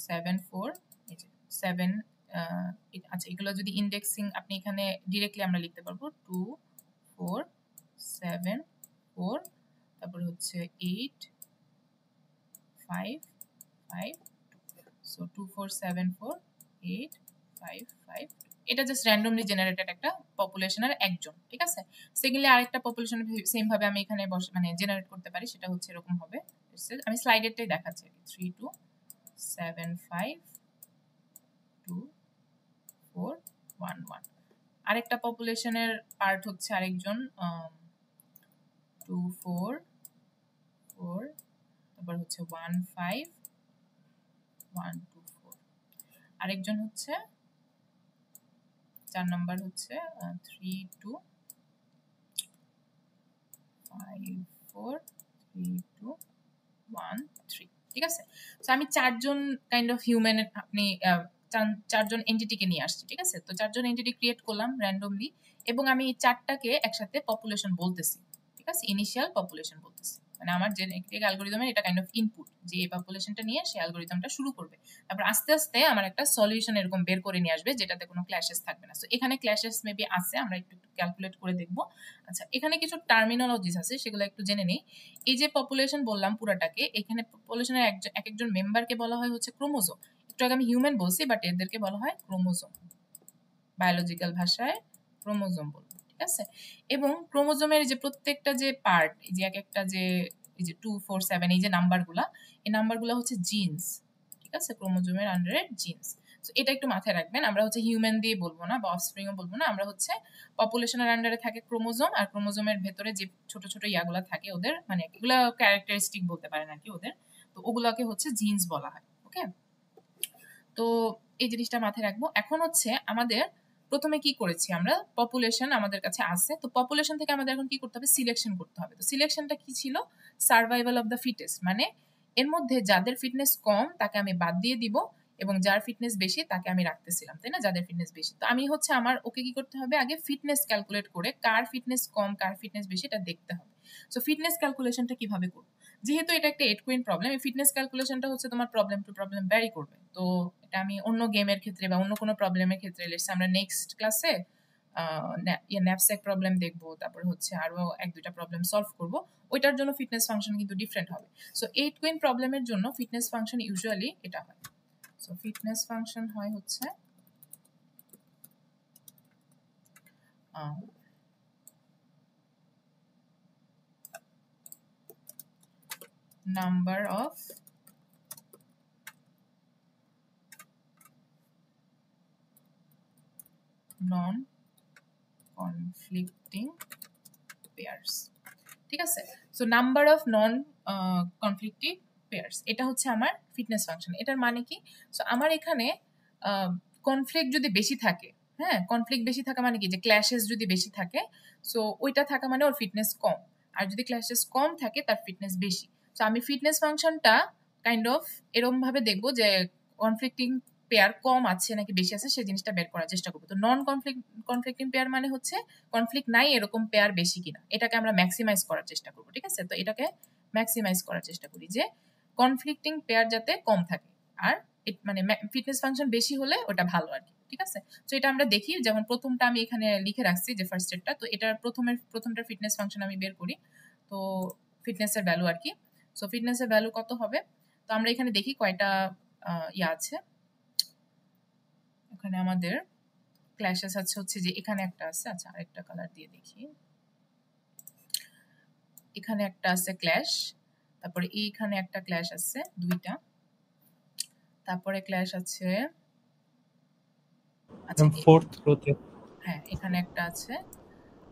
7 4, এই যে 7, আচ্ছা এগুলো যদি ইন্ডেক্সিং আপনি এখানে ডিরেক্টলি আমরা লিখতে পারবো 2 4 7 4, তারপর হচ্ছে 8 5 5 সো 2 4 7 4 8 5 5। এটা জাস্ট র্যান্ডমলি জেনারেটেড একটা পপুলেশনের একজন। ঠিক আছে, সেকেন্ডলি আরেকটা পপুলেশন সেম ভাবে আমি এখানে মানে জেনারেট করতে পারি, সেটা হচ্ছে এরকম হবে। আমি স্লাইডেরটাই দেখাচ্ছি, 3 2 7 5 2 4 1 1। আরেকটা পপুলেশনের পার্ট হচ্ছে আরেকজন 2 4 4, তারপর হচ্ছে 1 5 1 2 4। আরেকজন হচ্ছে 4 নাম্বার হচ্ছে 3 2 5 4 3 2 1 3। ঠিক আছে, তো আমি 4 জন কাইন্ড অফ হিউম্যান, আপনি 4 জন এন্টিটিকে নিয়ে আসছি। ঠিক আছে, তো 4 জন এন্টিটি ক্রিয়েট করলাম র্যান্ডমলি, এবং আমি এই 4টাকে একসাথে পপুলেশন বলতেছি। ঠিক আছে, ইনিশিয়াল পপুলেশন বলতেছি, মানে আমার জেনেটিক অ্যালগরিদমের এটা কাইন্ড অফ ইনপুট, যে এই পপুলেশনটা নিয়ে সে অ্যালগরিদমটা শুরু করবে। তারপর আস্তে আস্তে আমার একটা সলিউশন এরকম বের করে নিয়ে আসবে, যেটাতে কোনো ক্ল্যাশেস থাকবে না। সো এখানে ক্ল্যাশেস মেবি আছে, আমরা একটু ক্যালকুলেট করে দেখবো। আচ্ছা, এখানে কিছু টার্মিনোলজিস আছে, সেগুলো একটু জেনে নেই। এই যে পপুলেশন বললাম পুরাটাকে, এখানে পপুলেশনের এক একজন মেম্বারকে বলা হয় হচ্ছে ক্রোমোজোম। একটু আগে আমি হিউম্যান বলছি, বাট এদেরকে বলা হয় ক্রোমোজোম, বায়োলজিক্যাল ভাষায় ক্রোমোজোম বলবো। ঠিক আছে, এবং ক্রোমোজোমের যে প্রত্যেকটা যে পার্ট, এই যে এক একটা যে এই যে 2 4 7 এই যে নাম্বারগুলা, এই নাম্বারগুলা হচ্ছে জিনস। ঠিক আছে, ক্রোমোজোমের আন্ডারে জিনস। তো এটা একটু মাথায় রাখবেন, আমরা হচ্ছে হিউম্যান দিয়ে বলবো না বা অফস্প্রিংও বলবো না, আমরা হচ্ছে পপুলেশনের আন্ডারে থাকে ক্রোমোজোম, আর ক্রোমোজোমের ভেতরে যে ছোট ছোট ইয়াগুলা থাকে ওদের, মানে এগুলা ক্যারেক্টারিস্টিক বলতে পারেন আর কি ওদের, তো ওগুলাকে হচ্ছে জিনস বলা হয়। ওকে, তো এই জিনিসটা মাথায় রাখবো। এখন হচ্ছে আমাদের প্রথমে কি করেছি আমরা, পপুলেশন আমাদের কাছে আছে, তো পপুলেশন থেকে আমাদের এখন কি করতে হবে? সিলেকশন করতে হবে। তো সিলেকশনটা কি ছিল? সার্ভাইভাল অফ দ্য ফিটেস্ট, মানে এর মধ্যে যাদের ফিটনেস কম তাকে আমি বাদ দিয়ে দিব, এবং যার ফিটনেস বেশি তাকে আমি রাখতেছিলাম, তাই না? যাদের ফিটনেস বেশি, তো আমি হচ্ছে আমার ওকে কি করতে হবে? আগে ফিটনেস ক্যালকুলেট করে কার ফিটনেস কম কার ফিটনেস বেশি এটা দেখতে হবে। সো ফিটনেস ক্যালকুলেশনটা কিভাবে করবো? যেহেতু এটা একটা 8 কুইন প্রবলেম, এই ফিটনেস ক্যালকুলেশনটা হচ্ছে তোমার প্রবলেম টু প্রবলেম ভ্যারি করবে। তো এটা আমি অন্য গেমের ক্ষেত্রে বা অন্য কোনো প্রবলেমের ক্ষেত্রে, লেটস আমরা নেক্সট ক্লাসে ন্যাপস্যাক প্রবলেম দেখবো, তারপর হচ্ছে আরো 1-2টা প্রবলেম সলভ করব, ওইটার জন্য ফিটনেস ফাংশন কিন্তু ডিফারেন্ট হবে। সো 8 কুইন প্রবলেমের জন্য ফিটনেস ফাংশন ইউজুয়ালি এটা হয়। সো ফিটনেস ফাংশন হয় হচ্ছে number of non-conflicting pairs। ঠিক আছে, so number of non conflictive pairs, এটা হচ্ছে আমার ফিটনেস ফাংশন। এটার মানে কি? সো আমার এখানে কনফ্লিক্ট যদি বেশি থাকে, হ্যাঁ, কনফ্লিক্ট বেশি থাকা মানে কি? যে ক্ল্যাশেস যদি বেশি থাকে, সো ওইটা থাকা মানে ওর ফিটনেস কম, আর যদি ক্ল্যাশেস কম থাকে তার ফিটনেস বেশি। সো আমি ফিটনেস ফাংশনটা কাইন্ড অফ এরকম ভাবে দেখবো যে কনফ্লিক্টিং পেয়ার কম আছে নাকি বেশি আছে, সেই জিনিসটা বের করার চেষ্টা করবো। তো নন কনফ্লিক্টিং পেয়ার মানে হচ্ছে কনফ্লিক্ট নাই এরকম পেয়ার বেশি কিনা, এটাকে আমরা ম্যাক্সিমাইজ করার চেষ্টা করবো। ঠিক আছে, তো এটাকে ম্যাক্সিমাইজ করার চেষ্টা করি যে কনফ্লিক্টিং পেয়ার যাতে কম থাকে, আর মানে ফিটনেস ফাংশন বেশি হলে ওটা ভালো আর কি। ঠিক আছে, তো এটা আমরা দেখি, যেমন প্রথমটা আমি এখানে লিখে রাখছি যে ফার্স্ট স্টেপটা, তো এটার প্রথমটার ফিটনেস ফাংশন আমি বের করি, তো ফিটনেসের ভ্যালু আর কি। সো ফিটনেসের ভ্যালু কত হবে? তো আমরা এখানে দেখি কয়টা ইয়া আছে। এখানে আমাদের ক্ল্যাশেস আছে হচ্ছে যে এখানে একটা আছে, আচ্ছা আরেকটা কালার দিয়ে দেখি, এখানে একটা আছে ক্ল্যাশ, তারপরে এইখানে একটা ক্ল্যাশ আছে 2টা, তারপরে ক্ল্যাশ আছে, আচ্ছা ফোর্থ রোতে হ্যাঁ এখানে একটা আছে,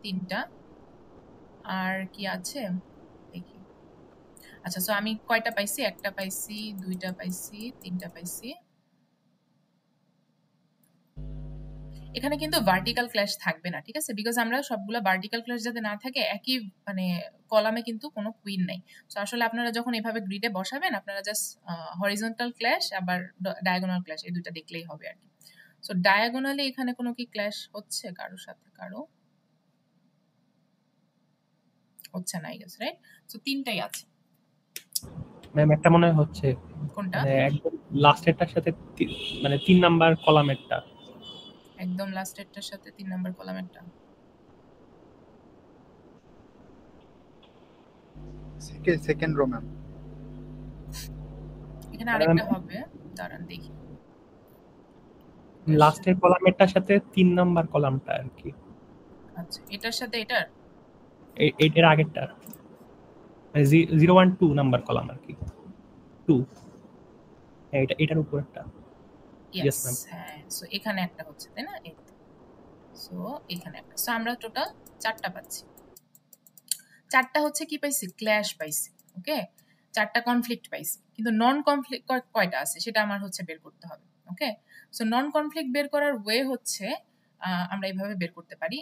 3টা। আর কি আছে দেখি। আচ্ছা, সো আমি কয়টা পাইছি? একটা পাইছি, 2টা পাইছি, 3টা পাইছি। এখানে কিন্তু ভার্টিক্যাল ক্ল্যাশ থাকবে না, ঠিক আছে? বিকজ আমরা সবগুলো ভার্টিক্যাল ক্ল্যাশ যাতে না থাকে, একই মানে কলামে কিন্তু কোনো কুইন নাই। সো আসলে আপনারা যখন এভাবে গ্রিডে বসাবেন, আপনারা জাস্ট হরিজন্টাল ক্ল্যাশ আবার ডায়াগোনাল ক্ল্যাশ এই দুইটা দেখলেই হবে আর কি। সো ডায়াগোনালি এখানে কোনো কি ক্ল্যাশ হচ্ছে কারোর সাথে? কারো হচ্ছে না, আই গেস, রাইট? সো 3টাই আছে। ম্যাম একটা মনে হয় হচ্ছে, কোনটা? মানে একদম লাস্টেরটার সাথে মানে 3 নাম্বার কলামেরটা। একদম লাস্টেরটার সাথে 3 নাম্বার কলামেরটা। Second row ma'am. এখানে আরেকটা হবে, দাঁড়ান দেখি। লাস্টের কলামেরটার সাথে 3 নাম্বার কলামটা আর কি, আচ্ছা, এটার সাথে এটার এর আগেরটা, মানে 012 নাম্বার কলাম আর কি, 2, এটার উপর একটা। Yes, ma'am. হ্যাঁ। সো এখানে একটা হচ্ছে, তাই না? এই তো। সো এখানে একটা। সো আমরা টোটাল 4টা পাচ্ছি। 4টা হচ্ছে কি পাইছি? ক্ল্যাশ পাইছি। ওকে, 4টা কনফ্লিক্ট পাইছি, কিন্তু নন কনফ্লিক্ট কয়টা আছে সেটা আমার হচ্ছে বের করতে হবে। ওকে, সো নন কনফ্লিক্ট বের করার ওয়ে হচ্ছে আমরা এইভাবে বের করতে পারি।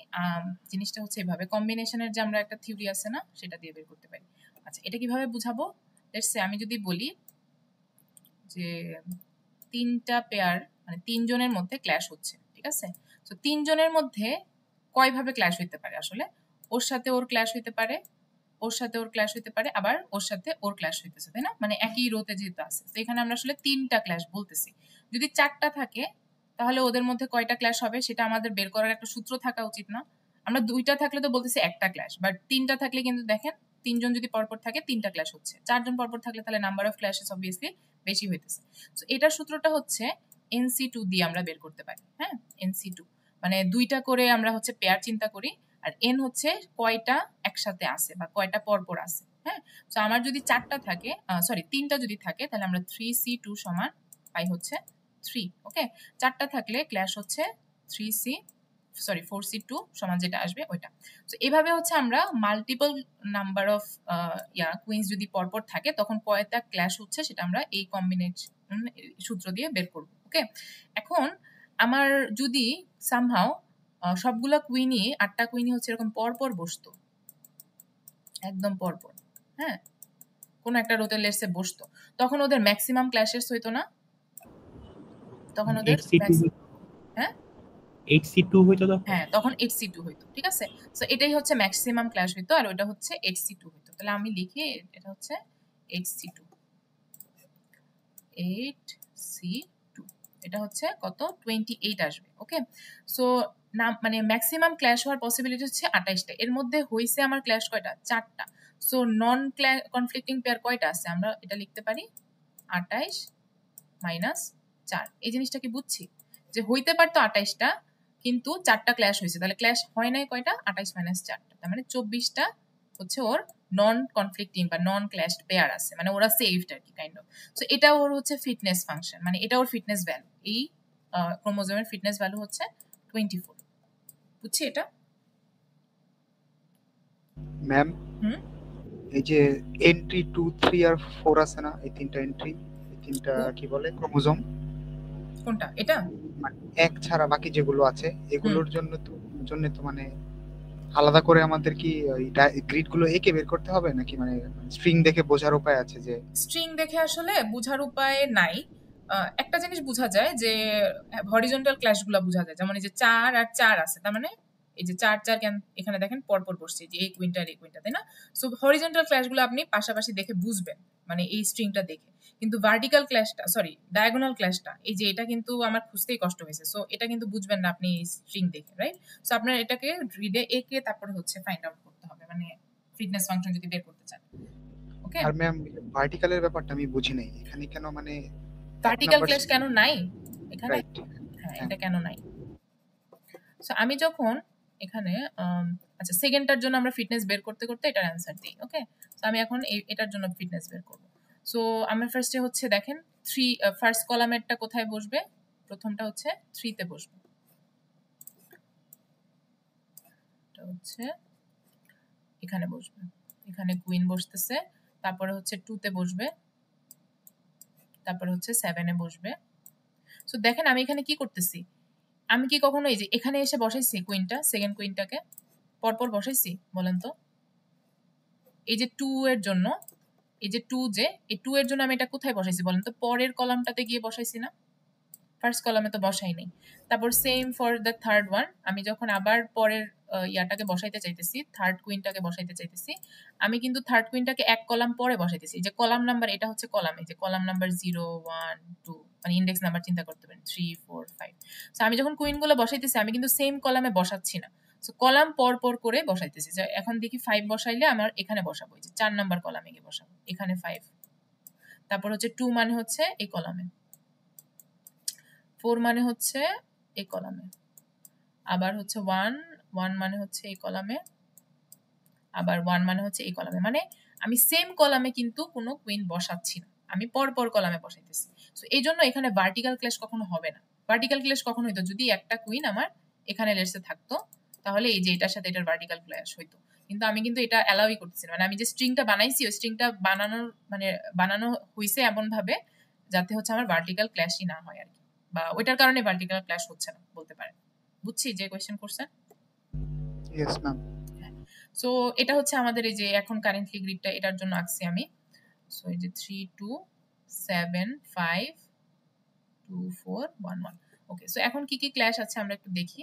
জিনিসটা হচ্ছে এভাবে, কম্বিনেশনের যে আমরা একটা থিওরি আছে না, সেটা দিয়ে বের করতে পারি। আচ্ছা, এটা কিভাবে বুঝাবো? লেটস সে আমি যদি বলি যে 3টা পেয়ার, মানে 3 জনের মধ্যে ক্ল্যাশ হচ্ছে, ঠিক আছে? তো 3 জনের মধ্যে কয়ভাবে ক্ল্যাশ হইতে পারে? আসলে ওর সাথে ওর ক্ল্যাশ হইতে পারে, ওর সাথে ওর ক্ল্যাশ হইতে পারে, আবার ওর সাথে ওর ক্ল্যাশ হইতেছে, তাই না? মানে একই রোতে যেহেতু আছে, তো এখানে আমরা আসলে 3টা ক্ল্যাশ বলতেছি। যদি 4টা থাকে তাহলে ওদের মধ্যে কয়টা ক্ল্যাশ হবে সেটা আমাদের বের করার একটা সূত্র থাকা উচিত না? আমরা 2টা থাকলে তো বলতেছি একটা ক্ল্যাশ, বাট 3টা থাকলে কিন্তু দেখেন 3 জন যদি পরপর থাকে 3টা ক্ল্যাশ হচ্ছে, 4 জন পরপর থাকলে তাহলে নাম্বার অফ ক্ল্যাশেস অবভিয়াসলি বেশি হইতেছে। তো এটার সূত্রটা হচ্ছে NC2 দিয়ে আমরা বের করতে পারি। হ্যাঁ, NC2 মানে 2টা করে আমরা হচ্ছে পেয়ার চিন্তা করি, আর n হচ্ছে কয়টা একসাথে আছে বা কয়টা পরপর আছে। হ্যাঁ, তো আমার যদি 4টা থাকে, সরি 3টা যদি থাকে, তাহলে আমরা 3C2 সমান পাই হচ্ছে 3। ওকে, 4টা থাকলে ক্ল্যাশ হচ্ছে 4C2 সমান যেটা আসবে ওইটা। তো এভাবে হচ্ছে আমরা মাল্টিপল নাম্বার অফ কুইন্স যদি পরপর থাকে তখন কয়টা ক্ল্যাশ হচ্ছে সেটা আমরা এই কম্বিনেশন সূত্র দিয়ে বের করব। ওকে, এখন আমার যদি সামহাও সবগুলা কুইনই, 8টা কুইনই হচ্ছে এরকম পরপর বসতো, একদম পরপর, হ্যাঁ, কোনো একটা রোতে লেটসে বসতো, তখন ওদের ম্যাক্সিমাম ক্ল্যাশেস হইতো না? তখন ওদের 8C2 হইতো তো। হ্যাঁ, তখন 8C2 হইতো, ঠিক আছে? সো এটাই হচ্ছে ম্যাক্সিমাম ক্ল্যাশ হইতো, আর ওইটা হচ্ছে 8C2 হইতো। তাহলে আমি লিখি এটা হচ্ছে 8C2, 8C2, এটা হচ্ছে কত? 28 আসবে। ওকে, সো না মানে ম্যাক্সিমাম ক্ল্যাশ হওয়ার পসিবিলিটি হচ্ছে 28টা, এর মধ্যে হইছে আমার ক্ল্যাশ কয়টা? 4টা। সো নন কনফ্লিক্টিং পেয়ার কয়টা আছে? আমরা এটা লিখতে পারি 28 মাইনাস 4। এই জিনিসটা কি বুঝছি? যে হইতে পারতো 28টা, কিন্তু 4টা ক্ল্যাশ হয়েছে, তাহলে ক্ল্যাশ হয় নাই কয়টা? 28 মাইনাস 4টা, তার মানে 24টা হচ্ছে ওর নন কনফ্লিক্টিং বা নন ক্ল্যাশড পেয়ার আছে, মানে ওরা সেভড আর কি, কাইন্ড অফ। সো এটা ওর হচ্ছে ফিটনেস ফাংশন, মানে এটা ওর ফিটনেস ভ্যালু। এই ক্রোমোজোমের ফিটনেস ভ্যালু হচ্ছে 24। বুঝছি এটা? ম্যাম, হুম, এই যে এন্ট্রি 2, 3 আর 4 আছে না, এই 3টা এন্ট্রি, এই 3টা কি বলে ক্রোমোজোম, কোনটা? এটা? মানে এক ছাড়া বাকি যেগুলো আছে হুম, এগুলোর জন্য তো মানে আলাদা করে আমাদের কি ওই গ্রিড গুলো এঁকে বের করতে হবে নাকি মানে স্ট্রিং দেখে বোঝার উপায় আছে যে? স্ট্রিং দেখে আসলে বোঝার উপায় নাই। একটা জিনিস বোঝা যায় যে হরিজন্টাল ক্ল্যাশগুলো বোঝা যায়, যেমন এই যে 4 আর 4 আছে, তার মানে এই যে 4 4 কেন এখানে দেখেন পরপর বসছে, যে এই কুইনটা আর এই কুইনটা, তাই না? সো হরিজন্টাল ক্ল্যাশগুলো আপনি পাশাপাশি দেখে বুঝবেন, মানে এই স্ট্রিংটা দেখে। কিন্তু ভার্টিক্যাল ক্ল্যাশটা, সরি ডায়াগোনাল ক্ল্যাশটা, এই যে এটা কিন্তু আমার খুঁজতেই কষ্ট হয়েছে, সো এটা কিন্তু বুঝবেন না আপনি এই স্ট্রিং দেখে, রাইট? সো আপনার এটাকে রিডে এঁকে তারপরে হচ্ছে ফাইন্ড আউট করতে হবে, মানে ফিটনেস ফাংশন যদি বের করতে চান। ওকে, আর ম্যাম ভার্টিক্যালের ব্যাপারটা আমি বুঝি নাই, এখানে কেন মানে এক ভার্টিক্যাল নাম্বার ক্ল্যাশ কেন নাই এখানে? রাইট? হ্যাঁ, এটা কেন নাই? সো আমি যখন এখানে আচ্ছা, সেকেন্ডটার জন্য আমরা ফিটনেস বের করতে করতে এটার অ্যান্সার দিই। ওকে, সো আমি এখন এটার জন্য ফিটনেস বের করব। সো আমার ফার্স্টে হচ্ছে দেখেন ফার্স্ট কলামেরটা কোথায় বসবে? প্রথমটা হচ্ছে 3 তে বসবে। হচ্ছে এখানে বসবে, এখানে কুইন বসতেছে, তারপরে হচ্ছে 2 তে বসবে, তারপরে হচ্ছে 7 এ বসবে। সো দেখেন আমি এখানে কি করতেছি, আমি কি কখনো এই যে এখানে এসে বসাইছি কুইনটা, সেকেন্ড কুইনটাকে পরপর বসাইছি বলেন তো? এই যে 2 এর জন্য, এই যে 2 যে এই 2 এর জন্য আমি এটা কোথায় বসাইছি বলেন তো? পরের কলামটাতে গিয়ে বসাইছি না? ফার্স্ট কলামে তো বসাই নাই। তারপর same for the third one, আমি যখন আবার পরের ইয়াটাকে বসাইতে চাইতেছি, থার্ড কুইনটাকে বসাইতে চাইতেছি, আমি কিন্তু থার্ড কুইনটাকে এক কলাম পরে বসাইতেছি। যে কলাম নাম্বার, এটা হচ্ছে কলাম, এই যে কলাম নাম্বার 0 1 2, মানে ইন্ডেক্স নাম্বার চিন্তা করতে পারেন 3 4 5। সো আমি যখন কুইনগুলো বসাইতেছি আমি কিন্তু সেম কলামে বসাচ্ছি না, সো কলাম পর পর করে বসাইতেছি। যে এখন দেখি 5 বসাইলে আমার এখানে বসাবো, এই যে 4 নাম্বার কলামে গিয়ে বসাবো, এখানে 5। তারপর হচ্ছে 2 মানে হচ্ছে এই কলামে, 4 মানে হচ্ছে এই কলামে, আবার হচ্ছে 1 1 মানে হচ্ছে এই কলামে, আবার 1 মানে হচ্ছে এই কলামে। মানে আমি সেম কলামে কিন্তু কোনো কুইন বসাচ্ছি না, আমি পর পর কলামে বসাইতেছি। সো এই জন্য এখানে ভার্টিক্যাল ক্ল্যাশ কখনো হবে না। ভার্টিক্যাল ক্ল্যাশ কখন হইতো? যদি একটা কুইন আমার এখানে লেটসে থাকতো, তাহলে এই যে এটার সাথে এটার ভার্টিক্যাল ক্ল্যাশ হইতো। কিন্তু আমি কিন্তু এটা অ্যালাউই করতেছি না, মানে আমি যে স্ট্রিংটা বানাইছি ওই স্ট্রিংটা বানানো হইছে এমন ভাবে যাতে হচ্ছে আমার ভার্টিক্যাল ক্ল্যাশই না হয় আর কি, বা ওইটার কারণে ভার্টিক্যাল ক্ল্যাশ হচ্ছে না বলতে পারেন। বুঝছি যে কোয়েশ্চেন করছেন? Yes ma'am. সো এটা হচ্ছে আমাদের এই যে এখন কারেন্টলি গ্রিডটা এটার জন্য আঁকছি আমি। সো এই যে 3 2 7 5 2 4 1 1। ওকে, সো এখন কি কি ক্ল্যাশ আছে আমরা একটু দেখি।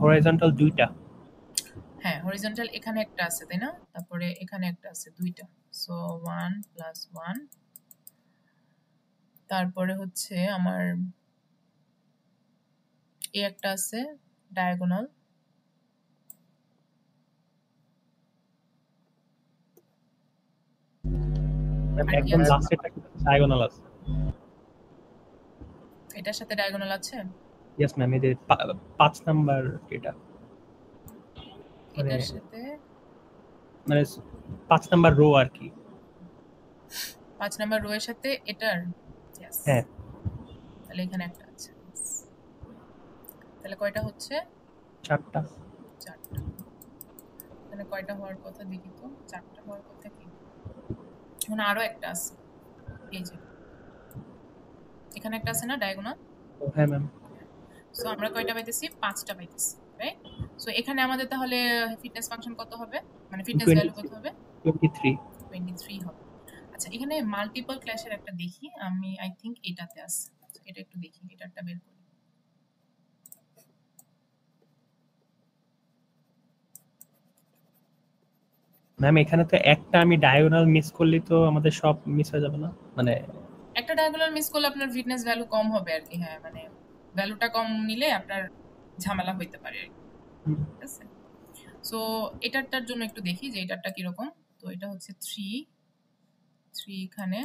হরাইজন্টাল দুইটা। হ্যাঁ, হরিজন্টাল এখানে একটা আছে তাই না? তারপরে এখানে একটা আছে, দুইটা। So 1 plus 1। তারপরে হচ্ছে আমার এই একটা আছে ডায়াগোনাল, একদম লাস্টেরটা ডায়াগোনাল আছে। এটার সাথে ডায়াগোনাল আছে? ইয়েস ম্যাম, এই যে 5 নাম্বার এটা, এটার সাথে মানে 5 নাম্বার রো আর কি। 5 নাম্বার রো এর সাথে এটার, यस। হ্যাঁ, তাহলে এখানে একটা আছে। তাহলে কয়টা হচ্ছে? 4টা। 4টা। তাহলে কয়টা হওয়ার কথা দেখি তো? 4টা হওয়ার কথা কি? এখন আরো একটা আছে, এই যে এখানে একটা আছে না ডায়াগোনাল? হ্যাঁ ম্যাম। সো আমরা কয়টা পাইতেছি? 5টা পাইতেছি, রাইট? সো এখানে আমাদের তাহলে ফিটনেস ফাংশন কত হবে, মানে ফিটনেস ভ্যালু কত হবে? 23 23 হবে। আচ্ছা, এখানে মাল্টিপল ক্ল্যাশের একটা দেখি আমি, আই থিংক এটাতে আছে। এটা একটু দেখি, এটাটা বের করি। ম্যাম এখানে তো একটা আমি ডায়াগোনাল মিস করলে তো আমাদের সব মিস হয়ে যাবে না? মানে একটা ডায়াগোনাল মিস করলে আপনার ফিটনেস ভ্যালু কম হবে আর কি। হ্যাঁ, মানে ভ্যালুটা কম নিলে আপনার ঝামেলা হইতে পারে আর কি। ঠিক আছে, সো এটারটার জন্য একটু দেখি যে এটারটা কিরকম। তো এটা হচ্ছে 3 এখানে,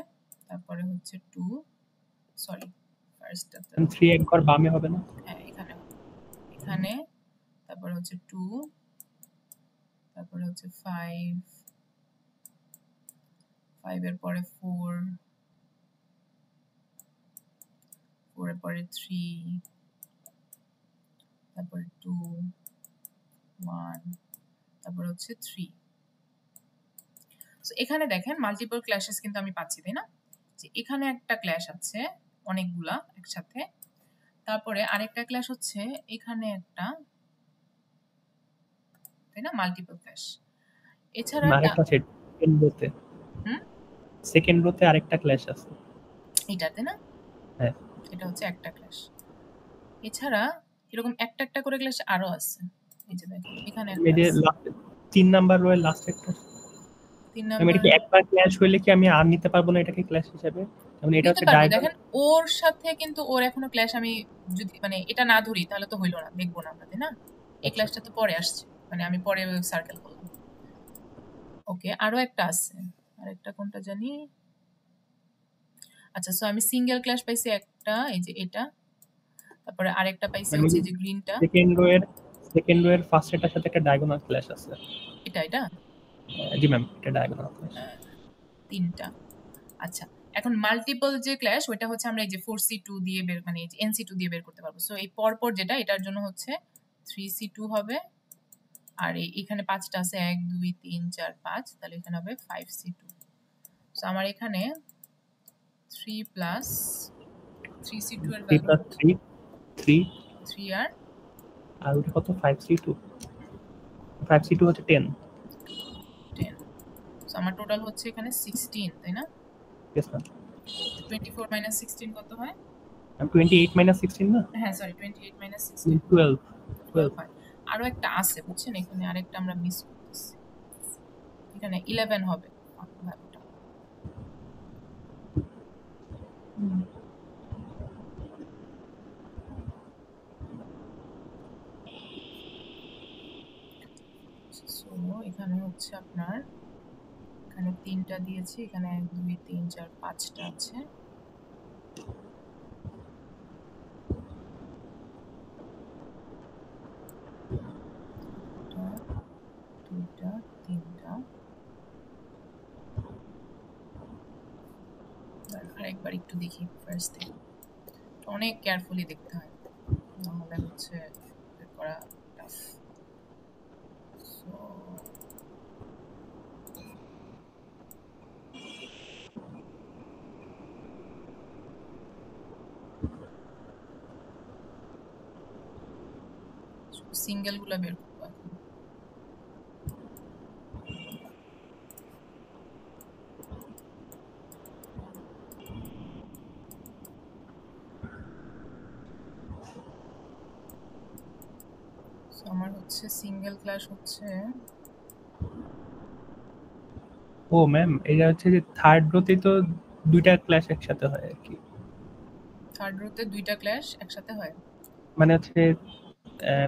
তারপরে হচ্ছে 2, সরি ফার্স্টটা, 3 এক ঘর বামে হবে না? হ্যাঁ এখানে, এখানে, তারপরে হচ্ছে 2, তারপরে হচ্ছে 5 এর পরে 4 এর পরে 3, তারপরে 2 1, তারপরে হচ্ছে 3। সো এখানে দেখেন মাল্টিপল ক্ল্যাশেস কিন্তু আমি পাচ্ছি তাই না? যে এখানে একটা ক্ল্যাশ আছে অনেকগুলা একসাথে, তারপরে আরেকটা ক্ল্যাশ হচ্ছে এখানে একটা, তাই না? Multiple clash. এছাড়া আরেকটা সেকেন্ড রোতে, সেকেন্ড রোতে আরেকটা ক্ল্যাশ আছে এটাতে না? হ্যাঁ, এটা হচ্ছে একটা ক্ল্যাশ। এছাড়া এরকম একটা একটা করে ক্ল্যাশ আরো আছে। এই যে দেখেন এখানে একটা এই যে আছে। 3 নাম্বার রোয়ের লাস্ট একটা। 3 আমি নাম্বার এটা কি একবার ক্ল্যাশ হইলে কি আমি আর নিতে পারবো না এটাকে ক্ল্যাশ হিসেবে? মানে এটা নিতে হচ্ছে পারবো। ডায়াগোনাল। দেখেন ওর সাথে কিন্তু ওর এখনো ক্ল্যাশ, আমি যদি মানে এটা না ধরি তাহলে তো হইলো না, দেখবো না আমরা তাই না? এই ক্ল্যাশটা তো পরে আসছে, মানে আমি পরে সার্কেল করলাম। ওকে, আরো একটা আছে, আরেকটা কোনটা জানি। আচ্ছা, সো আমি সিঙ্গেল ক্ল্যাশ পাইছি একটা, এই যে এটা, তারপরে আরেকটা পাইছি হচ্ছে যে গ্রিনটা, সেকেন্ড রোয়ের ফার্স্ট এটার সাথে একটা ডায়াগোনাল ক্ল্যাশ আছে। এটা জি ম্যাম, এটা ডায়াগোনাল ক্ল্যাশ। 3টা। আচ্ছা, এখন মাল্টিপল যে ক্ল্যাশ ওটা হচ্ছে আমরা এই যে 4c2 দিয়ে বের মানে এই যে nc2 দিয়ে বের করতে পারবো। সো এই পরপর যেটা এটার জন্য হচ্ছে 3c2 হবে, আর এখানে 5টা আছে 1 2 3 4 5, তাহলে এখানে হবে 5c2। সো আমার এখানে 3 প্লাস 3c2 এর 3 ভ্যালু প্লাস 3 3 3 আর আর ওটা কত 5c2 5c2 হচ্ছে 10 10। সো আমার টোটাল হচ্ছে এখানে 16, তাই না? yes না 24 মাইনাস 16 কত হয়? 28 minus 16 না হ্যাঁ সরি 28 মাইনাস 16 12 12 হয়। আরো একটা আছে বুঝছেন, এখানে আরেকটা আমরা মিস করতেছি, এখানে 11 হবে ভ্যালুটা। সো এখানে হচ্ছে আপনার এখানে 3টা দিয়েছি, এখানে 1 2 3 4 5টা আছে। দুইটা 3টা আরেকবার একটু দেখি ফার্স্ট থেকে, অনেক কেয়ারফুলি দেখতে হয়, নাহলে হচ্ছে বের করা টাফ। সো সিঙ্গেল গুলা বের করবো এখন। সো আমার হচ্ছে সিঙ্গেল ক্লাস হচ্ছে ও ম্যাম এটা হচ্ছে যে থার্ড রোতে তো দুইটা ক্লাস একসাথে হয় আর কি, থার্ড রোতে দুইটা ক্লাস একসাথে হয়। মানে হচ্ছে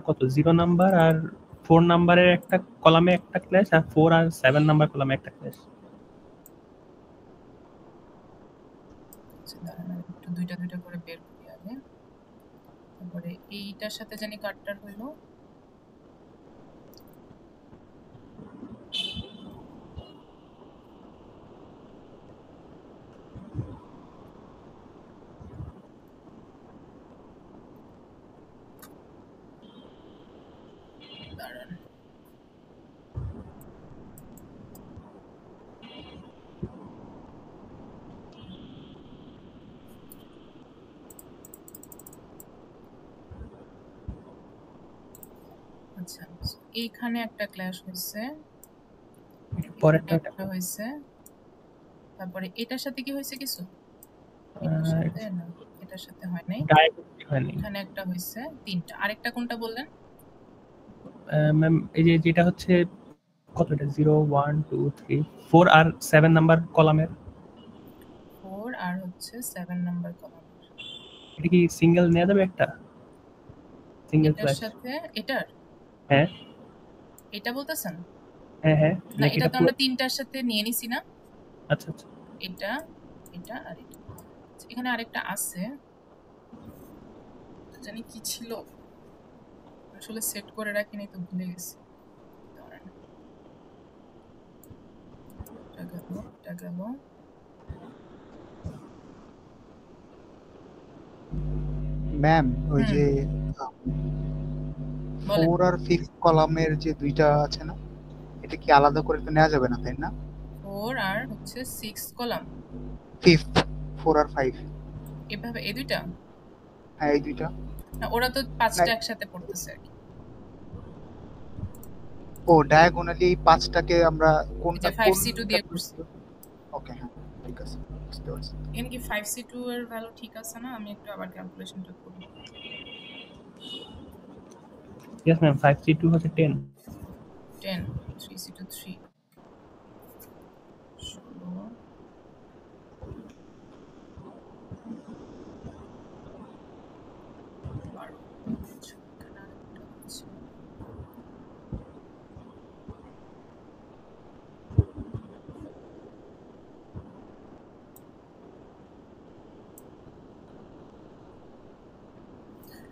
কত 0 নাম্বার আর 4 নাম্বারের একটা কলামে একটা ক্লাস আর 4 আর 7 নাম্বার কলামে একটা ক্লাস। আচ্ছা দাঁড়ান আমি একটু দুইটা দুইটা করে বের করি আগে, তারপরে এইটার সাথে জানি কাটটার হইলো দাঁড়ান আচ্ছা এইখানে একটা ক্লাস হয়েছে, পরেরটা এখানে একটা হয়েছে, তারপরে এটার সাথে কি হয়েছে কিছু? এটার সাথে না, এটার সাথে হয় নাই। ডায়াগোনাল হয়নি এখানে একটা হয়েছে, 3টা। আরেকটা কোনটা বললেন? ম্যাম, এই যে যেটা হচ্ছে কতটা 0 1 2 3 4 আর 7 নাম্বার কলামের 4 আর হচ্ছে 7 নাম্বার কলাম। এটা কি সিঙ্গেল নেওয়া যাবে একটা সিঙ্গেল এটার ক্লাস? সাথে এটার হ্যাঁ এটা বলতেছেন? হ্যাঁ হ্যাঁ না নাকি এটা এটা তো আমরা 3টার সাথে নিয়ে নিছি না, আচ্ছা আচ্ছা এটা এটা আর এটা। এখানে আরেকটা আছে, জানি কি ছিল, আসলে সেট করে রাখিনি তো ভুলে গেছি। দাঁড়ান, এটা গেল। ম্যাম ওই হুম। যে বলেন। 4 আর 5 কলামের যে দুইটা আছে না, এটা কি আলাদা করে তো নেওয়া যাবে না তাই না? 4 আর হচ্ছে 6 কলাম 5 4 আর 5 এভাবে এই দুইটা হ্যাঁ এই দুইটা না, ওরা তো 5টা একসাথে পড়তেছে আর কি। ও ডায়াগোনালি এই 5টাকে আমরা কোনটা যে 5c2 দিয়ে করছি। ওকে হ্যাঁ ঠিক আছে বুঝতে পারছি। এখানে কি 5c2 এর ভ্যালু ঠিক আছে না? আমি একটু আবার ক্যালকুলেশনটা করি। ইয়েস ম্যাম 5c2 হচ্ছে 10 10 3c2 3 16 12 এখানে আরেকটা হচ্ছে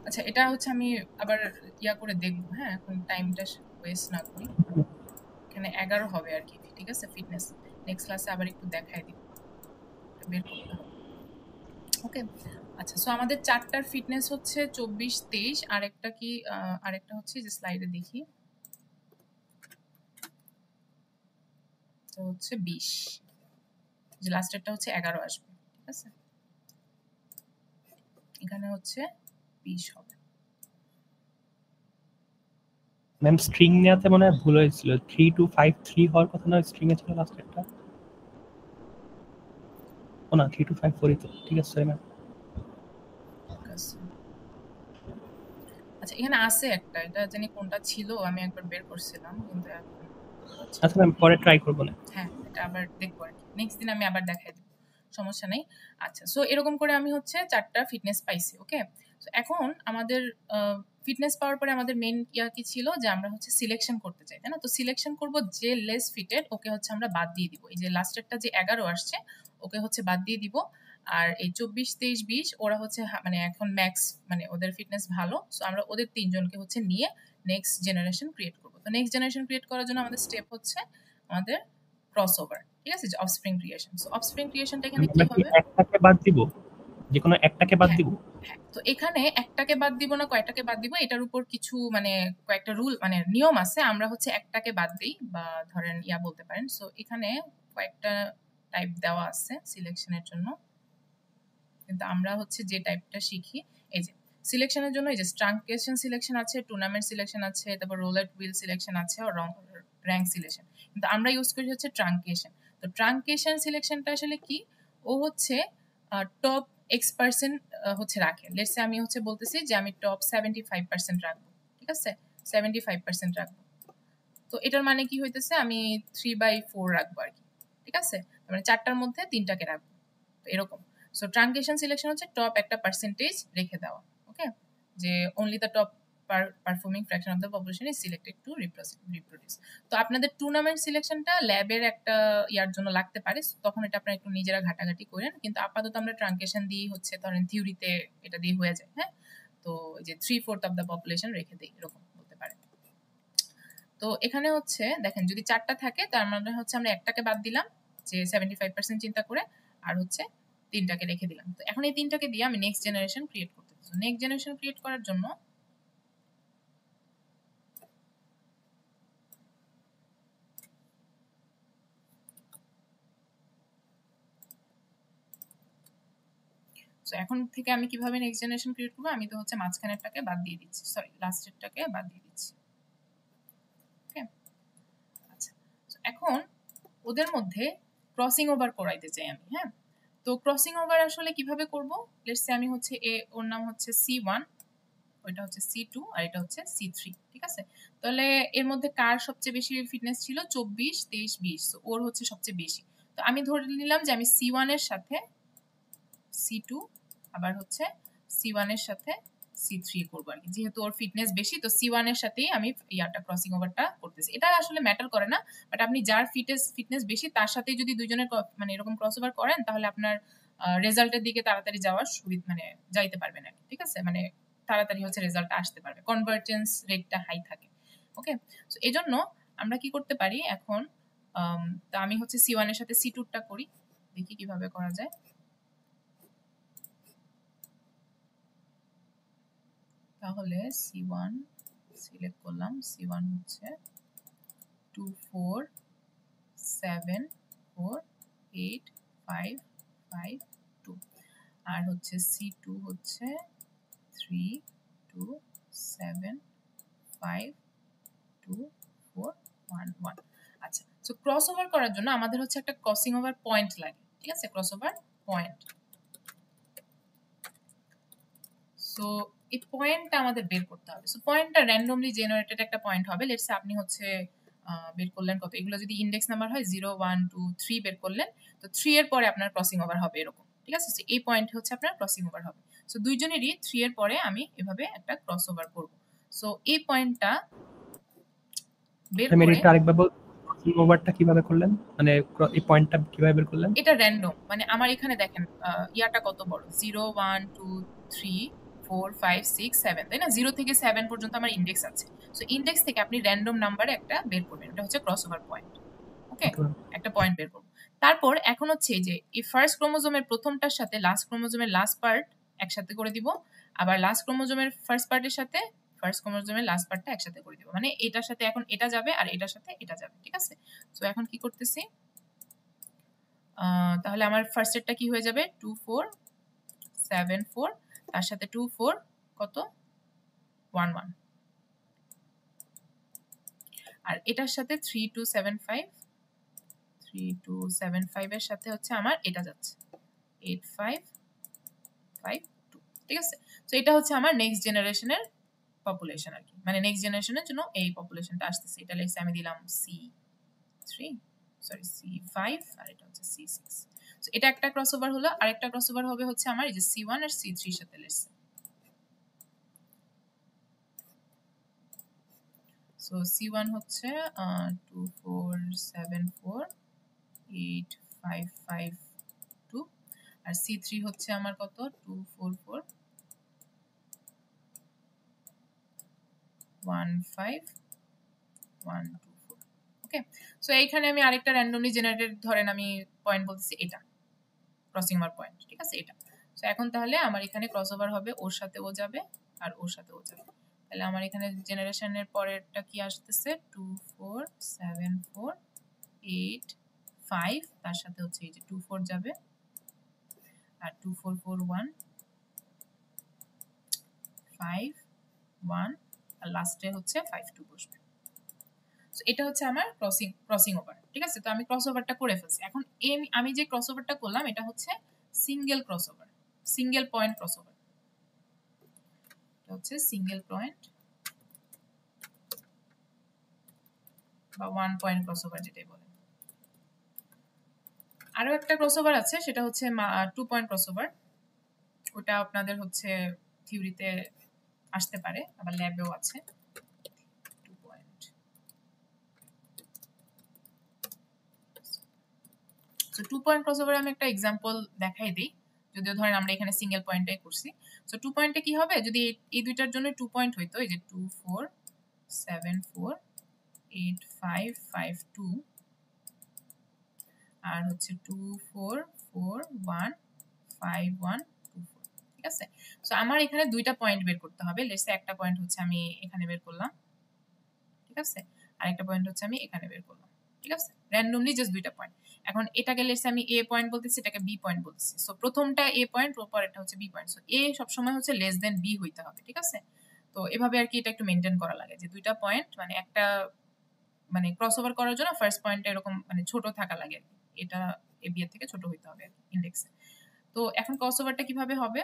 আচ্ছা এটা হচ্ছে আমি আবার ইয়া করে দেখবো, হ্যাঁ এখন টাইমটা ওয়েস্ট না করি। এখানে 11 হবে আর কি, ঠিক আছে ফিটনেস। নেক্সট ক্লাসে আবার একটু দেখাই দিব একটা বের করতে হবে। ওকে, আচ্ছা, সো আমাদের চারটার ফিটনেস হচ্ছে 24, 23, আরেকটা কি আরেকটা হচ্ছে যে স্লাইডে দেখি, তো হচ্ছে 20, যে লাস্টেরটা হচ্ছে 11 আসবে, ঠিক আছে, এখানে হচ্ছে 20 হবে। ম্যাম স্ট্রিং নেওয়াতে মনে হয় ভুল হয়েছিল, 3253 হওয়ার কথা না, স্ট্রিং এ ছিল লাস্টেরটা। ও না, 3254 তো ঠিক আছে ম্যাম। ঠিক আছে, আচ্ছা এখানে আছে একটা, এটা জানি কোনটা ছিল, আমি একবার বের করছিলাম কিন্তু এখন আচ্ছা ম্যাম পরে ট্রাই করব না। হ্যাঁ, এটা আবার দেখবো আর কি, নেক্সট দিন আমি আবার দেখাই দেবো, সমস্যা নেই। আচ্ছা, সো এরকম করে আমি হচ্ছে চারটা ফিটনেস পাইছি। ওকে, তো এখন আমাদের ফিটনেস পাওয়ার পরে আমাদের মেইন কি ছিল, যে আমরা হচ্ছে সিলেকশন করতে চাই, তাই না? তো সিলেকশন করব যে লেস ফিটেড, ওকে হচ্ছে আমরা বাদ দিয়ে দিব। এই যে লাস্টেরটা যে 11 আসছে, ওকে হচ্ছে বাদ দিয়ে দিব। আর এই 24, 23, 20 ওরা হচ্ছে মানে এখন ম্যাক্স, মানে ওদের ফিটনেস ভালো, সো আমরা ওদের তিনজনকে হচ্ছে নিয়ে নেক্সট জেনারেশন ক্রিয়েট করবো। তো নেক্সট জেনারেশন ক্রিয়েট করার জন্য আমাদের স্টেপ হচ্ছে আমাদের ক্রসওভার, ঠিক আছে, যে অফস্প্রিং ক্রিয়েশন। সো অফস্প্রিং ক্রিয়েশনটা এখানে কি হবে, একটাকে বাদ দিব, যে কোনো একটাকে বাদ দিব। হ্যাঁ, তো এখানে একটাকে বাদ দিব না কয়টাকে বাদ দিব, এটার উপর কিছু মানে কয়েকটা রুল মানে নিয়ম আছে। আমরা হচ্ছে একটাকে বাদ দিই বা ধরেন বলতে পারেন। সো এখানে কয়েকটা টাইপ দেওয়া আছে সিলেকশনের জন্য, কিন্তু আমরা হচ্ছে যে টাইপটা শিখি, এই যে সিলেকশনের জন্য এই যে ট্রাঙ্কেশন সিলেকশন আছে, টুর্নামেন্ট সিলেকশন আছে, তারপর রোলার হুইল সিলেকশন আছে, আর র্যাঙ্ক সিলেকশন, কিন্তু আমরা ইউজ করি হচ্ছে ট্রাঙ্কেশন। তো ট্রাঙ্কেশন সিলেকশনটা আসলে কি, ও হচ্ছে টপ X% হচ্ছে রাখে। লেটস সে আমি হচ্ছে বলতেছি যে আমি টপ 75% রাখবো, ঠিক আছে, 75% রাখবো। তো এটার মানে কি হইতেছে, আমি 3/4 রাখবো আর কি, ঠিক আছে, মানে চারটার মধ্যে তিনটাকে রাখবো, তো এরকম। সো ট্রাঙ্কেশন সিলেকশন হচ্ছে টপ একটা পার্সেন্টেজ রেখে দেওয়া। ওকে, যে only the top performing fraction of the population is selected to reproduce. তো আপনাদের টুর্নামেন্ট সিলেকশনটা ল্যাবের একটা ইয়ার জন্য লাগতে পারে, তখন এটা আপনারা একটু নিজেরা ঘাটাঘাটি করেন, কিন্তু আপাতত আমরা ট্রাঙ্কেশন দিয়ে হচ্ছে ধরেন থিওরিতে এটা দিয়ে হয়ে যায়। হ্যাঁ, তো এই যে 3/4 অফ দ্য পপুলেশন রেখে দেই, এরকম বলতে পারে। তো এখানে হচ্ছে দেখেন, যদি চারটা থাকে তার মানে হচ্ছে আমরা একটাকে বাদ দিলাম, যে 75% চিন্তা করে, আর হচ্ছে তিনটাকে রেখে দিলাম। তো এখন এই তিনটাকে দিয়ে আমি নেক্সট জেনারেশন ক্রিয়েট করতে চাই। নেক্সট জেনারেশন ক্রিয়েট করার জন্য এখন থেকে আমি কিভাবে নেক্সট জেনারেশন ক্রিয়েট করবো, আমি তো হচ্ছে মাঝখানেরটাকে বাদ দিয়ে দিচ্ছি, সরি লাস্টেরটাকে বাদ দিয়ে দিচ্ছি। ওকে, আচ্ছা, এখন ওদের মধ্যে ক্রসিং ওভার করাইতে চাই আমি। হ্যাঁ, তো ক্রসিং ওভার আসলে কিভাবে করব, লেটস সে আমি হচ্ছে ওর নাম হচ্ছে C1, ওইটা হচ্ছে C2, আর এটা হচ্ছে C3, ঠিক আছে। তাহলে এর মধ্যে কার সবচেয়ে বেশি ফিটনেস ছিল, 24, 23, 20, ওর হচ্ছে সবচেয়ে বেশি। তো আমি ধরে নিলাম যে আমি C1 এর সাথে C2 আবার হচ্ছে C1 এর সাথে C3 করবো আর কি, যেহেতু ওর ফিটনেস বেশি, তো C1 এর সাথেই আমি ইয়ারটা ক্রসিং ওভারটা করতেছি। এটা আসলে ম্যাটার করে না, বাট আপনি যার ফিটনেস বেশি তার সাথে যদি দুইজনের মানে এরকম ক্রস ওভার করেন, তাহলে আপনার রেজাল্টের দিকে তাড়াতাড়ি যাওয়ার সুবিধা মানে যাইতে পারবেন আর কি, ঠিক আছে, মানে তাড়াতাড়ি হচ্ছে রেজাল্টটা আসতে পারবে, কনভার্জেন্স রেটটা হাই থাকে। ওকে, সো এই জন্য আমরা কি করতে পারি এখন, তা আমি হচ্ছে C1 এর সাথে C2টা করি, দেখি কিভাবে করা যায়। তাহলে C1 সিলেক্ট করলাম, C1 হচ্ছে 2, 4, 7, 4, 8, 5, 5, 2, আর হচ্ছে C2 হচ্ছে 3, 2, 7, 5, 2, 4, 1, 1। আচ্ছা, সো ক্রস ওভার করার জন্য আমাদের হচ্ছে একটা ক্রসিং ওভার পয়েন্ট লাগে, ঠিক আছে, ক্রস ওভার পয়েন্ট। সো এই পয়েন্টটা আমাদের বের করতে হবে। সো পয়েন্টটা র্যান্ডমলি জেনারেটেড একটা পয়েন্ট হবে। লেটস সে আপনি হচ্ছে বের করলেন কত, এগুলো যদি ইন্ডেক্স নাম্বার হয় 0, 1, 2, 3 বের করলেন, তো 3 এর পরে আপনার ক্রসিং ওভার হবে এরকম, ঠিক আছে। এই পয়েন্ট হচ্ছে আপনার ক্রসিং ওভার হবে। সো দুইজনেরই 3 এর পরে আমি এভাবে একটা ক্রস ওভার করব। সো এই পয়েন্টটা বের করে আরেকবার বল, ক্রসিং ওভারটা কিভাবে করলেন, মানে এই পয়েন্টটা কিভাবে বের করলেন? এটা র্যান্ডম, মানে আমার এখানে দেখেন ইয়াটা কত বড়, 0, 1, 2, 3, 4, 5, 6, 7, তাই না, 0 থেকে 7 পর্যন্ত আমার ইন্ডেক্স আছে। সো ইন্ডেক্স থেকে আপনি র্যান্ডম নাম্বারে একটা বের করবেন, এটা হচ্ছে ক্রস ওভার পয়েন্ট। ওকে, একটা পয়েন্ট বের করব। তারপর এখন হচ্ছে এই যে এই ফার্স্ট ক্রোমোজোমের প্রথমটার সাথে লাস্ট ক্রোমোজোমের লাস্ট পার্ট একসাথে করে দিব, আবার লাস্ট ক্রোমোজোমের ফার্স্ট পার্টের সাথে ফার্স্ট ক্রোমোজোমের লাস্ট পার্টটা একসাথে করে দিব, মানে এটার সাথে এখন এটা যাবে আর এটার সাথে এটা যাবে, ঠিক আছে। তো এখন কি করতেছি, তাহলে আমার ফার্স্ট এরটা কি হয়ে যাবে 2 4 7 4, তার সাথে 2 4 কত 1 1, আর এটার সাথে 3 2 7 5, 3 2 7 5 এর সাথে হচ্ছে আমার এটা যাচ্ছে 8 5 5 2, ঠিক আছে। তো এটা হচ্ছে আমার নেক্সট জেনারেশনের পপুলেশন আর কি, মানে নেক্সট জেনারেশনের জন্য এই পপুলেশনটা আসতেছে। এটা লেখছে আমি দিলাম C3, সরি C5, আর এটা হচ্ছে C6। সো এটা একটা ক্রসওভার হলো, আর একটা ক্রসওভার হবে হচ্ছে আমার এই যে C1 আর C3 এর সাথে লেখছে। সো C1 হচ্ছে 2 4 7 4 8 5 5 2, আর C3 হচ্ছে আমার কত 2 4 4 1 5 1 2 4। ওকে, সো এইখানে আমি আরেকটা র্যান্ডমলি জেনারেটেড ধরেন আমি পয়েন্ট বলতেছি এটা ক্রসিং ওভার পয়েন্ট, ঠিক আছে এটা। সো এখন তাহলে আমার এখানে ক্রসওভার হবে, ওর সাথে ও যাবে আর ওর সাথে ও যাবে, তাহলে আমার এখানে জেনারেশনের পরেরটা কি আসতেছে 2 4 7 4 8 5, তার সাথে হচ্ছে এই যে 2 4 যাবে আর 2 4 4 1 5 1, আর লাস্টে হচ্ছে 5 2 বসবে। সো এটা হচ্ছে আমার ক্রসিং ওভার, ঠিক আছে। তো আমি ক্রসওভারটা করে ফেলছি। এখন আমি যে ক্রসওভারটা করলাম এটা হচ্ছে single crossover, single point crossover, এটা হচ্ছে সিঙ্গেল পয়েন্ট বা ওয়ান পয়েন্ট ক্রসওভার যেটাই বলে। আরো একটা ক্রসওভার আছে, সেটা হচ্ছে 2 পয়েন্ট ক্রসওভার। ওটা আপনাদের হচ্ছে থিওরিতে আসতে পারে, আবার ল্যাবেও আছে। 2 পয়েন্ট, সো 2 পয়েন্ট ক্রসওভার আমি একটা एग्जांपल দেখাই দেই, যদিও ধরেন আমরা এখানে সিঙ্গেল পয়েন্টটাই করছি। সো 2 পয়েন্টে কি হবে, যদি এই দুইটার জন্য 2 পয়েন্ট হইতো, এই যে 2 4 7 4 8 5 5 2, আর হচ্ছে 2 4 4 1 5 1 2 4, ঠিক আছে। সো আমার এখানে দুইটা পয়েন্ট বের করতে হবে। লেটস সে একটা পয়েন্ট হচ্ছে আমি এখানে বের করলাম, ঠিক আছে, আর একটা পয়েন্ট হচ্ছে আমি এখানে বের করলাম, ঠিক আছে, র্যান্ডমলি জাস্ট দুইটা পয়েন্ট। এখন এটাকে লেটস আমি এ পয়েন্ট বলতেছি, এটাকে বি পয়েন্ট বলতেছি। সো প্রথমটা এ পয়েন্ট, পরেরটা হচ্ছে বি পয়েন্ট। সো এ সবসময় হচ্ছে লেস দেন বি হইতে হবে, ঠিক আছে। তো এভাবে আর কি এটা একটু মেনটেন করা লাগে যে দুইটা পয়েন্ট মানে একটা মানে ক্রসওভার করার জন্য ফার্স্ট পয়েন্টটা এরকম মানে ছোট থাকা লাগে আর কি, এটা এ বি এর থেকে ছোট হইতে হবে ইন্ডেক্সে। তো এখন ক্রসওভারটা কিভাবে হবে,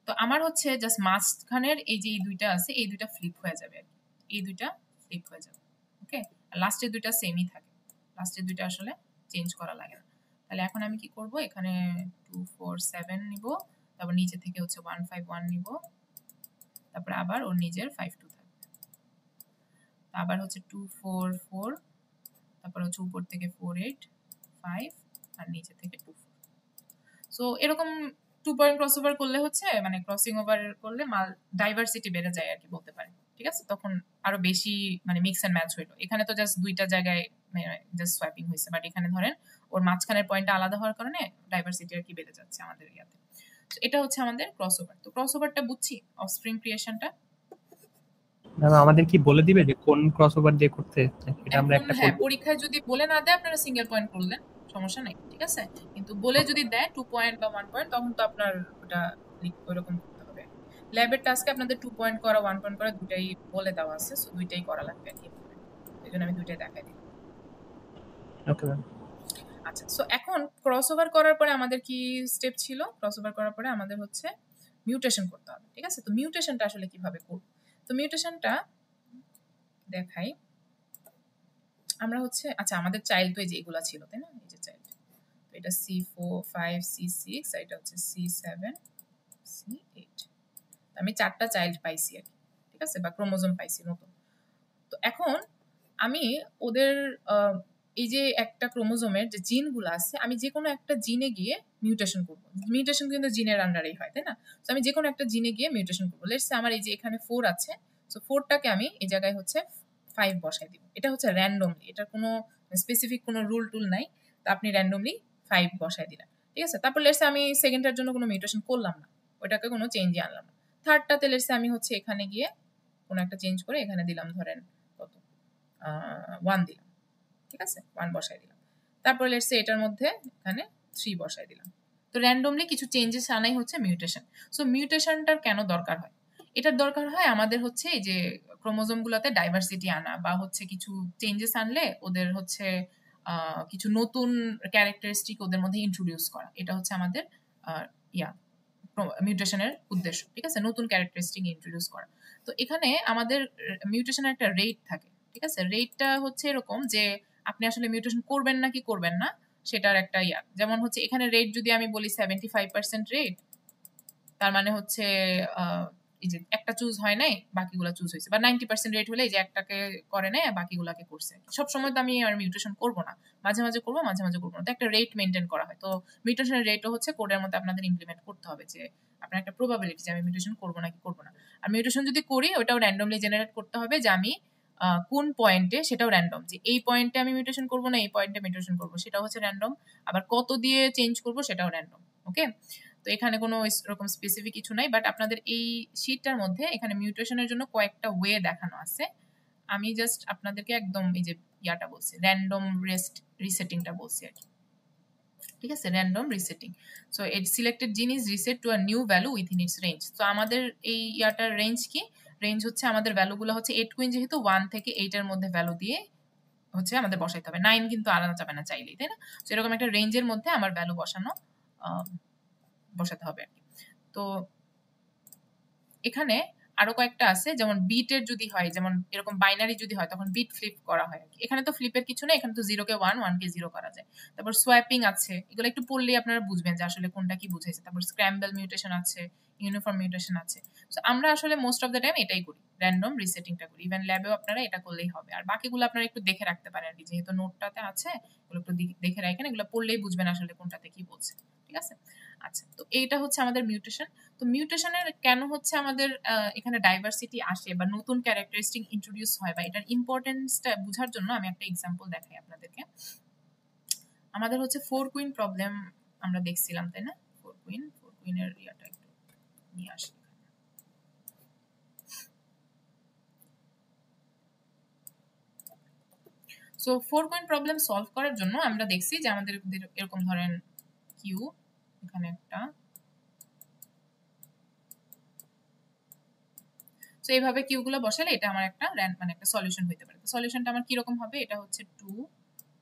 তো আমার হচ্ছে জাস্ট মাঝখানের এই যে এই দুইটা আছে এই দুইটা ফ্লিপ হয়ে যাবে আর কি, এই দুইটা ফ্লিপ হয়ে যাবে। ওকে, আর লাস্টের দুইটা সেমই থাকে, লাস্টের দুইটা আসলে চেঞ্জ করা লাগে না। তাহলে এখন আমি কি করব, এখানে 2 4 7 নিব, তারপর নিচে থেকে হচ্ছে 1 5 1 নিব, তারপর আবার ওর নিজের 5 2 থাকবে, আবার হচ্ছে 2 4 4, তারপর হচ্ছে উপর থেকে 4 8 5, আর নিচে থেকে 2 4। সো এরকম 2 পয়েন্ট ক্রসওভার করলে হচ্ছে মানে ক্রসিং ওভার করলে ডাইভার্সিটি বেড়ে যায় আর কি বলতে পারে, ঠিক আছে। তখন আরো বেশি মানে মিক্স এন্ড ম্যাচ হইলো। এখানে তো জাস্ট দুইটা জায়গায় জাস্ট সোয়াপিং হয়েছে, বাট এখানে ধরেন ওর মাঝখানের পয়েন্টটা আলাদা হওয়ার কারণে ডাইভার্সিটি আর কি বেড়ে যাচ্ছে আমাদের ইয়াতে। এটা হচ্ছে আমাদের ক্রসওভার। তো ক্রসওভারটা বুঝছি, অফস্প্রিং ক্রিয়েশনটা ম্যাম আমাদের কি বলে দিবে যে কোন ক্রসওভার দিয়ে করতে, এটা আমরা একটা হ্যাঁ, পরীক্ষায় যদি বলে না দেয় আপনারা সিঙ্গেল পয়েন্ট করলেন সমস্যা নাই, ঠিক আছে। কিন্তু বলে যদি দেয় 2 পয়েন্ট বা 1 পয়েন্ট, তখন তো আপনার ওটা ওইরকম করতে হবে। ল্যাবের টাস্কে আপনাদের 2 পয়েন্ট করা 1 পয়েন্ট করা দুটাই বলে দেওয়া আছে, সো দুইটাই করা লাগবে আর কি। এই জন্য আমি দুইটাই দেখাই দিই। Okay ma'am. আচ্ছা, সো এখন ক্রসওভার করার পরে আমাদের কি স্টেপ ছিল, ক্রসওভার করার পরে আমাদের হচ্ছে মিউটেশন করতে হবে, ঠিক আছে। তো মিউটেশনটা আসলে কিভাবে করব, তো মিউটেশনটা দেখাই আমরা হচ্ছে, আচ্ছা আমাদের চাইল্ড তো এই যে এগুলা ছিল তাই না, এই যে চাইল্ড, তো এটা C4 5 C6, আর এটা হচ্ছে C7 C8, আমি 4টা চাইল্ড পাইছি আর কি, ঠিক আছে, বা ক্রোমোজোম পাইছি নতুন। তো এখন আমি ওদের এই যে একটা ক্রোমোজোমের যে জিনগুলো আছে, আমি যে কোনো একটা জিনে গিয়ে মিউটেশন করব। মিউটেশন কিন্তু জিনের আন্ডারেই হয় তাই না। তো আমি যে কোনো একটা জিনে গিয়ে মিউটেশন করবো। লেটস সে আমার এই যে এখানে 4 আছে, সো 4টাকে আমি এই জায়গায় হচ্ছে 5 বসাই দিব। এটা হচ্ছে র্যান্ডমলি, এটার কোনো স্পেসিফিক কোনো রুল টুল নাই, তো আপনি র্যান্ডমলি 5 বসাই দিলেন, ঠিক আছে। তারপর লেটস আমি সেকেন্ডটার জন্য কোনো মিউটেশন করলাম না, ওইটাকে কোনো চেঞ্জই আনলাম না। থার্ডটাতে লেটস আমি হচ্ছে এখানে গিয়ে কোনো একটা চেঞ্জ করে এখানে দিলাম ধরেন কত 1 দিলাম, ঠিক আছে, 1 বসাই দিলাম। তারপর লেটস এটার মধ্যে এখানে 3 বসাই দিলাম। তো র্যান্ডমলি কিছু চেঞ্জেস আনাই হচ্ছে মিউটেশন। সো মিউটেশনটার কেন দরকার হয়? এটার দরকার হয় আমাদের হচ্ছে এই যে ক্রোমোজোমগুলোতে ডাইভার্সিটি আনা, বা হচ্ছে কিছু চেঞ্জেস আনলে ওদের হচ্ছে কিছু নতুন ক্যারেক্টারিস্টিক ওদের মধ্যে ইন্ট্রোডিউস করা, এটা হচ্ছে আমাদের মিউটেশনের উদ্দেশ্য, ঠিক আছে, নতুন ক্যারেক্টারিস্টিক ইন্ট্রোডিউস করা। তো এখানে আমাদের মিউটেশনের একটা রেট থাকে, ঠিক আছে। রেটটা হচ্ছে এরকম যে আপনি আসলে মিউটেশন করবেন না কি করবেন না সেটার একটা যেমন হচ্ছে এখানে রেট যদি আমি বলি 75% রেট, তার মানে হচ্ছে এই যে একটা চুজ হয় নাই বাকিগুলা চুজ হয়েছে, বা 90% রেট হলে এই যে একটাকে করে নেয় বাকিগুলাকে করছে। সবসময় তো আমি আর মিউটেশন করবো না, মাঝে মাঝে করবো মাঝে মাঝে করবো না, তো একটা রেট মেনটেন করা হয়। তো মিউটেশনের রেটও হচ্ছে কোডের মধ্যে আপনাদের ইমপ্লিমেন্ট করতে হবে, যে আপনার একটা প্রবাবিলিটি যে আমি মিউটেশন করবো নাকি করবো না। আর মিউটেশন যদি করি ওটাও র্যান্ডমলি জেনারেট করতে হবে, যে আমি কোন পয়েন্টে, সেটাও র্যান্ডম, যে এই পয়েন্টে আমি মিউটেশন করবো না এই পয়েন্টে মিউটেশন করবো সেটাও হচ্ছে র্যান্ডম, আবার কত দিয়ে চেঞ্জ করবো সেটাও র্যান্ডম। ওকে, তো এখানে কোনো এরকম স্পেসিফিক কিছু নাই, বাট আপনাদের এই শীটটার মধ্যে এখানে মিউটেশনের জন্য কয়েকটা ওয়ে দেখানো আছে। আমি জাস্ট আপনাদেরকে একদম এই যে বলছি, র্যান্ডম রিসেটিংটা বলছি আর কি, ঠিক আছে, random resetting. So at selected gene is reset to a new value within its range. তো আমাদের এই রেঞ্জ কি? রেঞ্জ হচ্ছে আমাদের ভ্যালুগুলো হচ্ছে 8 কুইন, যেহেতু 1 থেকে 8 এর মধ্যে ভ্যালু দিয়ে হচ্ছে আমাদের বসাইতে হবে, 9 কিন্তু আলাদা যাবে না চাইলেই, তাই না? তো এরকম একটা রেঞ্জের মধ্যে আমার ভ্যালু বসাতে হবে আর কি। তো এখানে আরো কয়েকটা আছে, যেমন বিটের যদি হয়, যেমন এরকম বাইনারি যদি হয় তখন বিট ফ্লিপ করা হয়। এখানে তো ফ্লিপের কিছু নেই, এখানে তো 0 কে 1 1 কে 0 করা যায়। তারপর সোয়াপিং আছে, এগুলো একটু পড়লেই আপনারা বুঝবেন যে আসলে কোনটা কি বুঝাইছে। তারপর স্ক্র্যাম্বল মিউটেশন আছে, ইউনিফর্ম মিউটেশন আছে। তো আমরা আসলে মোস্ট অফ দ্য টাইম এটাই করি, র্যান্ডম রিসেটিংটা করি। ইভেন ল্যাবেও আপনারা এটা করলেই হবে। আর বাকিগুলো আপনারা একটু দেখে রাখতে পারেন আর কি, যেহেতু নোটটাতে আছে এগুলো একটু দেখে রাখেন, এগুলো পড়লেই বুঝবেন আসলে কোনটাতে কি বলছে, ঠিক আছে। আচ্ছা, তো এইটা হচ্ছে আমাদের মিউটেশন। তো মিউটেশনের কেন হচ্ছে আমাদের এখানে ডাইভার্সিটি আসে বা নতুন ক্যারেক্টারিস্টিক ইন্ট্রোডিউস হয়, বা এটার ইম্পর্টেন্সটা বোঝার জন্য আমি একটা এক্সাম্পল দেখাই আপনাদেরকে। আমাদের হচ্ছে 4 কুইন প্রবলেম আমরা দেখছিলাম, তাই না? 4 কুইনের ইয়াটা একটু নিয়ে আসি। সো 4 কুইন প্রবলেম সলভ করার জন্য আমরা দেখছি যে আমাদের এরকম ধরেন কিউ, এখানে একটা, তো এইভাবে কিউগুলো বসালে এটা আমার একটা মানে একটা সলিউশন হতে পারে। তো সলিউশনটা আমার কি রকম হবে? এটা হচ্ছে 2,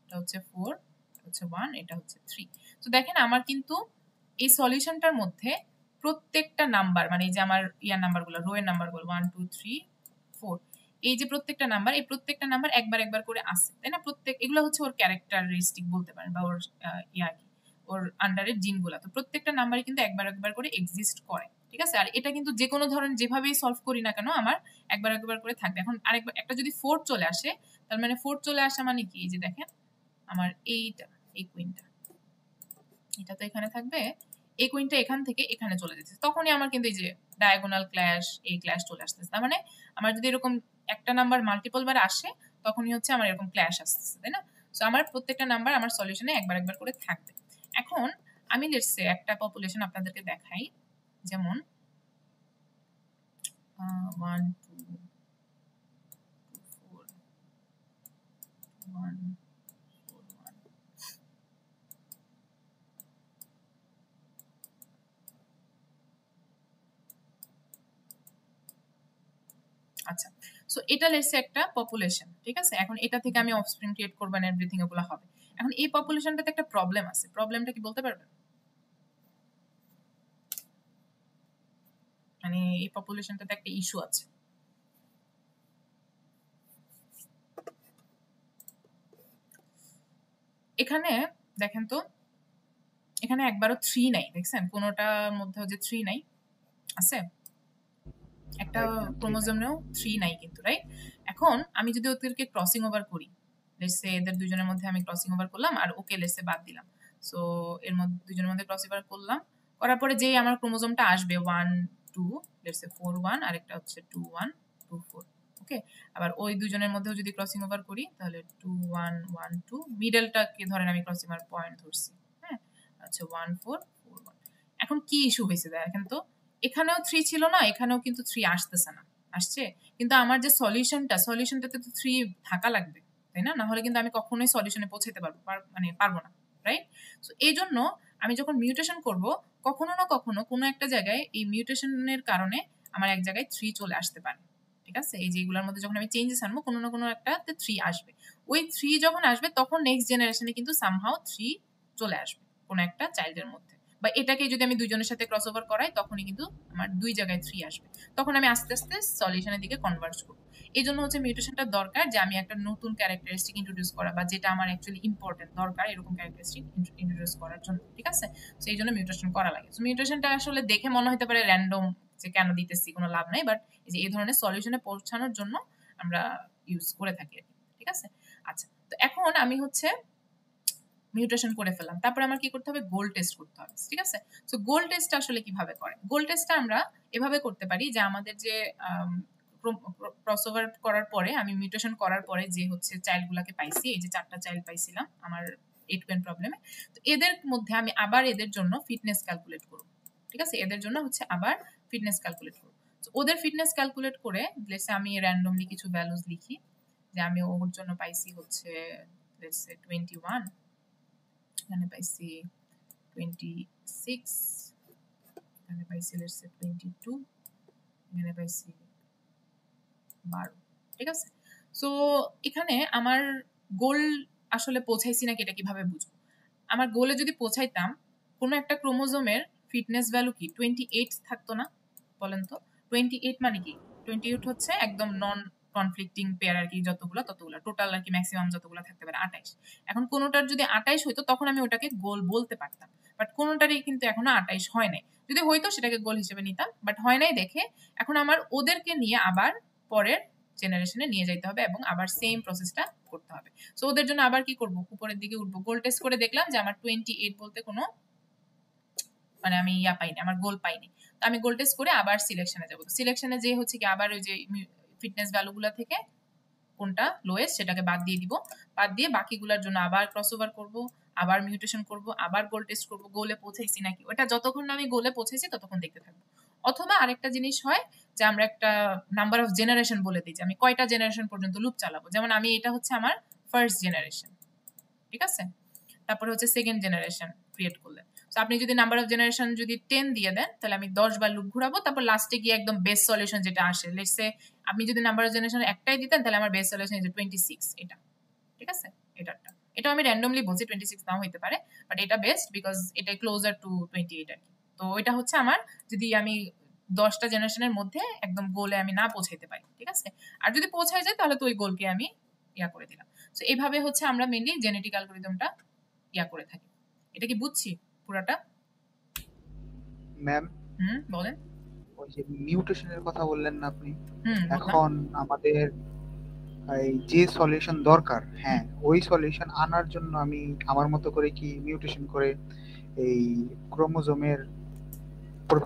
এটা হচ্ছে 4, এটা হচ্ছে 1, এটা হচ্ছে 3। তো দেখেন আমার কিন্তু এই সলিউশনটার মধ্যে প্রত্যেকটা নাম্বার, মানে এই যে আমার নাম্বারগুলো, রো এর নাম্বারগুলো 1 2 3 4, এই যে প্রত্যেকটা নাম্বার, এই প্রত্যেকটা নাম্বার একবার একবার করে আসে, তাই না? এগুলো হচ্ছে ওর ক্যারেক্টারিস্টিক বলতে পারেন, বা ওর ওর আন্ডারের জিনগুলো। তো প্রত্যেকটা নাম্বারই কিন্তু একবার একবার করে এক্সিস্ট করে, ঠিক আছে। আর এটা কিন্তু যে কোনো ধরনের যেভাবেই সলভ করি না কেন আমার একবার একবার করে থাকবে। এখন আরেকবার একটা যদি 4 চলে আসে, তার মানে 4 চলে আসা মানে কি? এই যে দেখেন আমার এইটা, এই কুইনটা, এটা তো এখানে থাকবে, এই কুইনটা এখান থেকে এখানে চলে যেতেছে, তখনই আমার কিন্তু এই যে ডায়াগোনাল ক্ল্যাশ, এই ক্ল্যাশ চলে আসতেছে। তার মানে আমার যদি এরকম একটা নাম্বার মাল্টিপল বার আসে তখনই হচ্ছে আমার এরকম ক্ল্যাশ আসতেছে, তাই না? সো আমার প্রত্যেকটা নাম্বার আমার সলিউশনে একবার একবার করে থাকবে। এখন আমি লেটস সে একটা পপুলেশন আপনাদেরকে দেখাই, যেমন 1 2 4 1 4 1। আচ্ছা, সো এটা লেটস একটা পপুলেশন, ঠিক আছে। এখন এটা থেকে আমি অফস্প্রিং ক্রিয়েট করব না, এভরিথিং ওগুলো হবে। এখন এই পপুলেশনটাতে একটা প্রবলেম আছে, প্রবলেমটা কি বলতে পারবেন? মানে এই পপুলেশনটাতে একটা ইস্যু আছে। এখানে দেখেন তো, এখানে একবারও 3 নাই, দেখছেন কোনোটার মধ্যে যে 3 নাই আছে, একটা ক্রোমোজোমেও 3 নাই কিন্তু, রাইট? এখন আমি যদি ওদেরকে ক্রসিং ওভার করি, লেটস সে এদের দুজনের মধ্যে আমি ক্রসিং ওভার করলাম, আর ওকে লেটস সে বাদ দিলাম। সো এর মধ্যে দুজনের মধ্যে ক্রস ওভার করলাম, করার পরে যেই আমার ক্রোমোজোমটা আসবে 1 2, লেটস সে 4 1, আর একটা হচ্ছে 2 1 2 4, ওকে, আবার ওই দুজনের মধ্যেও যদি ক্রসিং ওভার করি তাহলে 2 1 1 2, মিডলটাকে ধরেন আমি ক্রসিং ওভার পয়েন্ট ধরছি, হ্যাঁ, আচ্ছা 1 4 4 1। এখন কি ইস্যু হয়েছে দেখেন তো, এখানেও 3 ছিল না, এখানেও কিন্তু 3 আসতেছে না, আসছে কিন্তু আমার যে সলিউশনটাতে তো 3 থাকা লাগবে, তাই না? না হলে কিন্তু আমি কখনোই সলিউশনে পৌঁছাতে পারবো না, রাইট? সো এই জন্য আমি যখন মিউটেশন করব কখনো না কখনো কোনো একটা জায়গায় এই মিউটেশনের কারণে আমার এক জায়গায় 3 চলে আসতে পারে, ঠিক আছে? এই যে এগুলোর মধ্যে যখন আমি চেঞ্জেস আনবো কোনো না কোনো একটাতে 3 আসবে, ওই 3 যখন আসবে তখন নেক্সট জেনারেশনে কিন্তু সামহাউ 3 চলে আসবে কোনো একটা চাইল্ডের মধ্যে, বা এটাকে যদি আমি দুইজনের সাথে ক্রস ওভার করাই তখনই কিন্তু আমার দুই জায়গায় 3 আসবে, তখন আমি আস্তে আস্তে সলিউশনের দিকে কনভার্জ করবো। এই জন্য হচ্ছে মিউটেশনটা দরকার, যে আমি একটা নতুন ক্যারেক্টারিস্টিক ইন্ট্রোডিউস করা, বা যেটা আমার অ্যাকচুয়ালি ইম্পর্টেন্ট দরকার এরকম ক্যারেক্টারিস্টিক ইন্ট্রোডিউস করার জন্য, ঠিক আছে? সো এই জন্য মিউটেশন করা লাগে। সো মিউটেশনটা আসলে দেখে মনে হতে পারে র্যান্ডম, যে কেন দিতেছি, কোনো লাভ নাই, বাট এই ধরনের সলিউশনে পৌঁছানোর জন্য আমরা ইউজ করে থাকি, ঠিক আছে? আচ্ছা, তো এখন আমি হচ্ছে মিউটেশন করে ফেললাম, তারপরে আমার কি করতে হবে, গোল টেস্ট করতে হবে, ঠিক আছে? সো গোল টেস্ট আসলে কিভাবে করে? গোল টেস্টটা আমরা এভাবে করতে পারি যে আমাদের যে ক্রসওভার করার পরে, আমি মিউটেশন করার পরে যে হচ্ছে চাইল্ডগুলোকে পাইছি, এই যে 4টা চাইল্ড পাইছিলাম আমার A2N প্রবলেমে, তো এদের মধ্যে আমি আবার এদের জন্য ফিটনেস ক্যালকুলেট করব, ঠিক আছে? এদের জন্য হচ্ছে আবার ফিটনেস ক্যালকুলেট করব। তো ওদের ফিটনেস ক্যালকুলেট করে লেটস সে আমি র্যান্ডমলি কিছু ভ্যালুজ লিখি, যে আমি ওর জন্য পাইছি হচ্ছে লেটস সে 21, এখানে পাইছি 26, এখানে পাইছি লেটস সে 22, এখানে পাইছি 12, ঠিক আছে? সো এখানে আমার গোল আসলে পৌঁছাইছি নাকি এটা কিভাবে বুঝবো? আমার গোলে যদি পৌঁছাইতাম, কোনো একটা ক্রোমোজোমের ফিটনেস ভ্যালু কি 28 থাকতো না? বলেন তো 28 মানে কি? 28 হচ্ছে একদম নন কনফ্লিক্টিং পেয়ার আর কি, যতগুলো ততগুলো টোটাল আর কি, ম্যাক্সিমাম যতগুলো থাকতে পারে 28। এখন কোনোটার যদি 28 হইতো তখন আমি ওটাকে গোল বলতে পারতাম, বাট কোনোটারই কিন্তু এখনো 28 হয় নাই। যদি হইতো সেটাকে গোল হিসেবে নিতাম, বাট হয় নাই দেখে এখন আমার ওদেরকে নিয়ে আবার পরের জেনারেশনে নিয়ে যাইতে হবে এবং আবার সেম প্রসেসটা করতে হবে। সো ওদের জন্য আবার কি করব, উপরের দিকে উঠবো, গোল টেস্ট করে দেখলাম যে আমার 28 বলতে কোনো মানে আমি পাইনি, আমার গোল পাইনি, তো আমি গোল টেস্ট করে আবার সিলেকশনে যাবো। সিলেকশনে যে হচ্ছে কি আবার ওই যে ফিটনেস ভ্যালুগুলো থেকে কোনটা লোয়েস্ট সেটাকে বাদ দিয়ে দিব, বাদ দিয়ে বাকিগুলোর জন্য আবার ক্রসওভার করব, আবার মিউটেশন করব, আবার গোল টেস্ট করব, গোলে পৌঁছাইছি নাকি। ওটা যতক্ষণ না আমি গোলে পৌঁছাইছি ততক্ষণ দেখতে থাকবো। অথবা আরেকটা জিনিস হয় যে আমরা একটা নাম্বার অফ জেনারেশন বলে দিই, যে আমি কয়টা জেনারেশন পর্যন্ত লুপ চালাবো। যেমন আমি এটা হচ্ছে আমার ফার্স্ট জেনারেশন, ঠিক আছে? তারপরে হচ্ছে সেকেন্ড জেনারেশন ক্রিয়েট করলেন। তো আপনি যদি নাম্বার অফ জেনারেশন যদি 10 দিয়ে দেন তাহলে আমি 10 বার লুপ ঘুরাবো, তারপর লাস্টে গিয়ে একদম বেস্ট সলিউশন যেটা আসে, লেটস সে আপনি যদি নাম্বার অফ জেনারেশন একটাই দিতেন তাহলে আমার বেস্ট সলিউশন যে 26 এটা, ঠিক আছে? এটা আমি র্যান্ডমলি বলছি, 26 নাও হইতে পারে, বাট এটা বেস্ট বিকজ এটা ক্লোজার টু 28 আর কি। তো এটা হচ্ছে আমার যদি আমি 10টা জেনারেশনের মধ্যে একদম গোলে আমি না পৌঁছাইতে পারি, ঠিক আছে? আর যদি পৌঁছায় যায় তাহলে তো ওই গোলকে আমি করে দিলাম। সো এইভাবে হচ্ছে আমরা মেইনলি জেনেটিক অ্যালগরিদমটা করে থাকি। এটা কি বুঝছি পুরোটা? ম্যাম বলেন। ওই যে মিউটেশনের কথা বললেন না আপনি, এখন আমাদের এই যে সলিউশন দরকার, হ্যাঁ ওই সলিউশন আনার জন্য আমি আমার মতো করে কি মিউটেশন করে এই ক্রোমোজোমের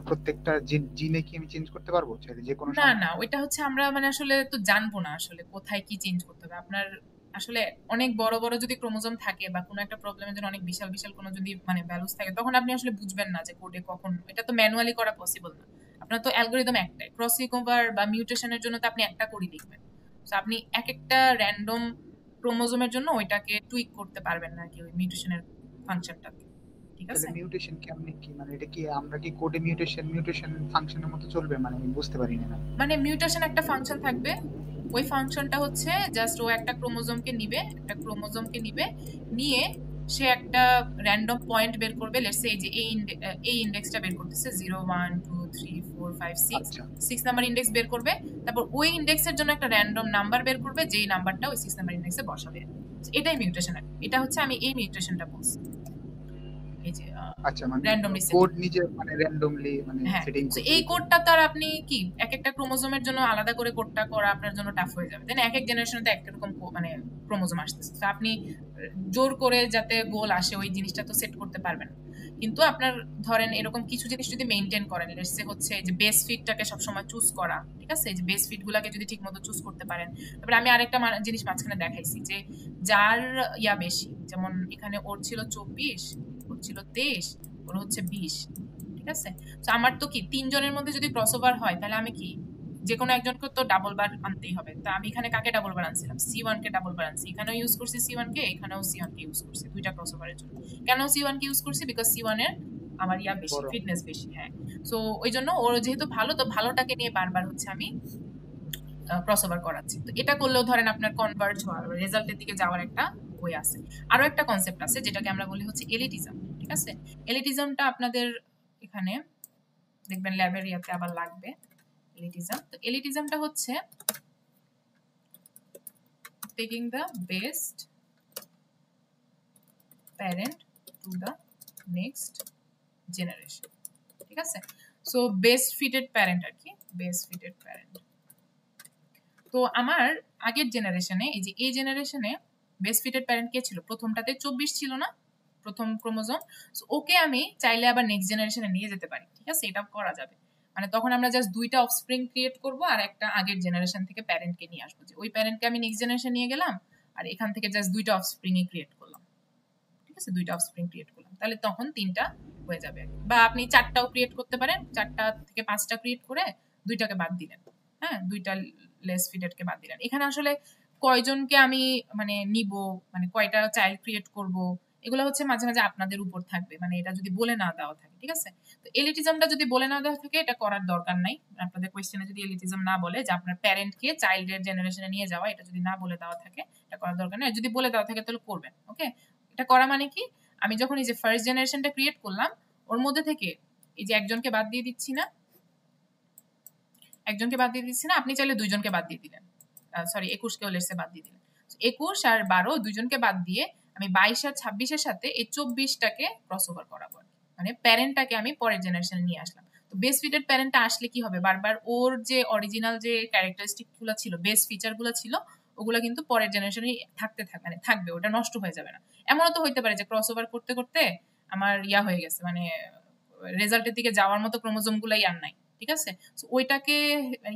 প্রত্যেকটা জিনে কি আমি চেঞ্জ করতে পারবো চাইলে যে কোনো সময়? না, ওইটা হচ্ছে আমরা মানে আসলে তো জানবো না আসলে কোথায় কি চেঞ্জ করতে হবে। আপনার আসলে অনেক বড় বড় যদি ক্রোমোজোম থাকে বা কোনো একটা প্রবলেমের জন্য অনেক বিশাল বিশাল কোনো যদি মানে ভ্যালুস থাকে, তখন আপনি আসলে বুঝবেন না যে কোডে কখন, এটা তো ম্যানুয়ালি করা পসিবল না। আপনার তো অ্যালগরিদম একটাই, ক্রসিং ওভার বা মিউটেশনের জন্য তো আপনি একটা কোডই লিখবেন। সো আপনি এক একটা র্যান্ডম ক্রোমোজোমের জন্য ওইটাকে টুইক করতে পারবেন না কি ওই মিউটেশনের ফাংশনটা, ঠিক আছে? তাহলে মিউটেশন কেমনে কি, মানে এটা কি আমরা কি কোডে মিউটেশন ফাংশনের মতো চলবে? মানে আমি বুঝতে পারি না। মানে মিউটেশন একটা ফাংশন থাকবে, ওই ফাংশনটা হচ্ছে জাস্ট ও একটা ক্রোমোজোমকে নিবে, নিয়ে সে একটা র্যান্ডম পয়েন্ট বের করবে, লেটস সে এই যে এই ইনডেক্সটা বের করতেছে 0 1 2 3 4 5 6 নাম্বার ইনডেক্স বের করবে, তারপর ওই ইনডেক্সের জন্য একটা র্যান্ডম নাম্বার বের করবে, যেই নাম্বারটা ওই 6 নাম্বার ইনডেক্সে বসাবে। এটাই মিউটেশন। এটা হচ্ছে আমি এই মিউটেশনটা বলছি, এই যে আচ্ছা মানে র্যান্ডমলি কোড নিজে মানে র্যান্ডমলি মানে সেটিং করতে। এই কোডটা তো আর আপনি কি এক একটা ক্রোমোজোমের জন্য আলাদা করে কোডটা করা আপনার জন্য টাফ হয়ে যাবে, তাই না? এক এক জেনারেশনে তো এক রকম মানে ক্রোমোজোম আসতেছে, তো আপনি জোর করে যাতে গোল আসে ওই জিনিসটা তো সেট করতে পারবেন। কিন্তু আপনার ধরেন এরকম কিছু জিনিস যদি মেইনটেইন করেন, লেটস সে হচ্ছে যে বেস ফিটটাকে সবসময় চুজ করা, ঠিক আছে, এই যে বেস ফিট গুলাকে যদি ঠিক মতো চুজ করতে পারেন। তারপরে আমি আরেকটা জিনিস মাঝখানে দেখাইছি যে যার ইয়া বেশি, যেমন এখানে ওর ছিল 24, ওর ছিল 23, ওর হচ্ছে 20, ঠিক আছে। তো আমার তো কি 3 জনের মধ্যে যদি ক্রসওভার হয় তাহলে আমি কি যে কোনো একজনকে তো ডাবল বার আনতেই হবে। তো আমি এখানে কাকে ডাবল বার আনছিলাম? C1 কে ডাবল বার আনছি, এখানেও ইউজ করছি C1 কে, এখানেও C1 কে ইউজ করছি দুইটা ক্রসওভারের জন্য। কেন C1 কে ইউজ করছি? বিকজ C1 এর আমার ইয়া বেশি, ফিটনেস বেশি। হ্যাঁ, সো ওই জন্য ওর যেহেতু ভালো, তো ভালোটাকে নিয়ে বারবার হচ্ছে আমি ক্রসওভার করাচ্ছি। তো এটা করলেও ধরেন আপনার কনভার্জ হওয়ার, রেজাল্টের দিকে যাওয়ার একটা ওয়ে আছে। আরো একটা কনসেপ্ট আছে যেটাকে আমরা বলি হচ্ছে এলিটিজম, ঠিক আছে। এলিটিজমটা আপনাদের এখানে দেখবেন ল্যাবের ইয়াতে আবার লাগবে এলিটিজম। তো এলিটিজমটা হচ্ছে taking the best parent to the next generation, ঠিক আছে। সো বেস্ট ফিটেড প্যারেন্ট আর কি, বেস্ট ফিটেড প্যারেন্ট। তো আমার আগের জেনারেশনে, এই যে এই জেনারেশনে বেস্ট ফিটেড প্যারেন্ট কে ছিল? প্রথমটাতে 24 ছিল না, প্রথম ক্রোমোজোম। সো ওকে আমি চাইলে আবার নেক্সট জেনারেশনে নিয়ে যেতে পারি, ঠিক আছে, এটা করা যাবে। মানে তখন আমরা জাস্ট দুইটা অফস্প্রিং ক্রিয়েট করব আর একটা আগের জেনারেশন থেকে প্যারেন্টকে নিয়ে আসবো, যে ওই প্যারেন্টকে আমি নেক্সট জেনারেশন নিয়ে গেলাম আর এখান থেকে জাস্ট দুইটা অফস্প্রিং ক্রিয়েট করলাম, ঠিক আছে, দুইটা অফস্প্রিং ক্রিয়েট করলাম, তাহলে তখন 3টা হয়ে যাবে। বা আপনি 4টাও ক্রিয়েট করতে পারেন, 4টা থেকে 5টা ক্রিয়েট করে 2টাকে বাদ দিলেন, হ্যাঁ, 2টা লেস ফিটেডকে বাদ দিলেন। এখানে আসলে কয়জনকে আমি মানে নিব, মানে কয়টা চাইল্ড ক্রিয়েট করব, এগুলো হচ্ছে মাঝে মাঝে আপনাদের উপর থাকবে, মানে এটা যদি বলে না দেওয়া থাকে, ঠিক আছে। তো এলিটিজমটা যদি বলে না দেওয়া থাকে এটা করার দরকার নাই। আপনাদের কোয়েশ্চেনে যদি এলিটিজম না বলে যে আপনার প্যারেন্টকে চাইল্ডের জেনারেশনে নিয়ে যাওয়া, এটা যদি না বলে দেওয়া থাকে এটা করার দরকার নেই। যদি বলে দেওয়া থাকে তাহলে করবেন, ওকে। এটা করা মানে কি, আমি যখন এই যে ফার্স্ট জেনারেশনটা ক্রিয়েট করলাম ওর মধ্যে থেকে এই যে একজনকে বাদ দিয়ে দিচ্ছি না, একজনকে বাদ দিয়ে দিচ্ছি না, আপনি চাইলে 2জনকে বাদ দিয়ে দিলেন, সরি 21কেও লেটসে বাদ দিয়ে দিলেন। 21 আর 12 2জনকে বাদ দিয়ে আমি 22 আর 26-এর সাথে এই 24টাকে ক্রসওভার করাবো, মানে প্যারেন্টটাকে আমি পরের জেনারেশনে নিয়ে আসলাম। তো বেস্ট ফিটেড প্যারেন্টটা আসলে কি হবে, বারবার ওর যে অরিজিনাল যে ক্যারেক্টারিস্টিক গুলো ছিল, বেস্ট ফিচার গুলো ছিল, ওগুলো কিন্তু পরের জেনারেশনে মানে থাকবে, ওটা নষ্ট হয়ে যাবে না। এমনও তো হইতে পারে যে ক্রসওভার করতে করতে আমার ইয়া হয়ে গেছে, মানে রেজাল্টের দিকে যাওয়ার মতো ক্রোমোজোম গুলাই আর নাই, ঠিক আছে। ওইটাকে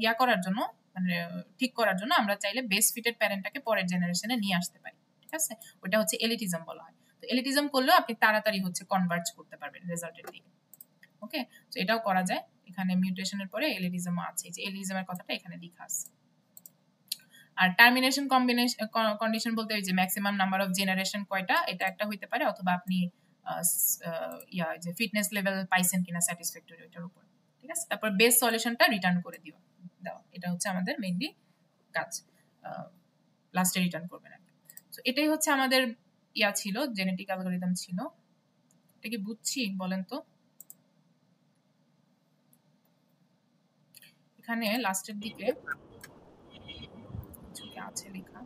ইয়া করার জন্য, মানে ঠিক করার জন্য আমরা চাইলে বেস্ট ফিটেড প্যারেন্টটাকে পরের জেনারেশনে নিয়ে আসতে পারি, ঠিক আছে। ওটা হচ্ছে এলিটিজম বলা হয়। তো এলিটিজম করলেও আপনি তাড়াতাড়ি হচ্ছে কনভার্জ করতে পারবেন রেজাল্টের দিকে, ওকে। তো এটাও করা যায়। এখানে মিউটেশনের পরে এলিটিজমও আছে, যে এলিটিজমের কথাটা এখানে লেখা আছে। আর টার্মিনেশন কন্ডিশন বলতে এই যে ম্যাক্সিমাম নাম্বার অফ জেনারেশন কয়টা, এটা একটা হইতে পারে, অথবা আপনি ইয়া যে ফিটনেস লেভেল পাইছেন কিনা স্যাটিসফ্যাক্টরি, ওইটার উপর, ঠিক আছে। তারপর বেস সলিউশনটা রিটার্ন করে দাও, এটা হচ্ছে আমাদের মেইনলি কাজ, লাস্টে রিটার্ন করবেন আর কি। সো এটাই হচ্ছে আমাদের ইয়া ছিল, জেনেটিক অ্যালগরিদম ছিল। এটা কি বুঝছি বলেন তো? এখানে লাস্টের দিকে আছে লেখা,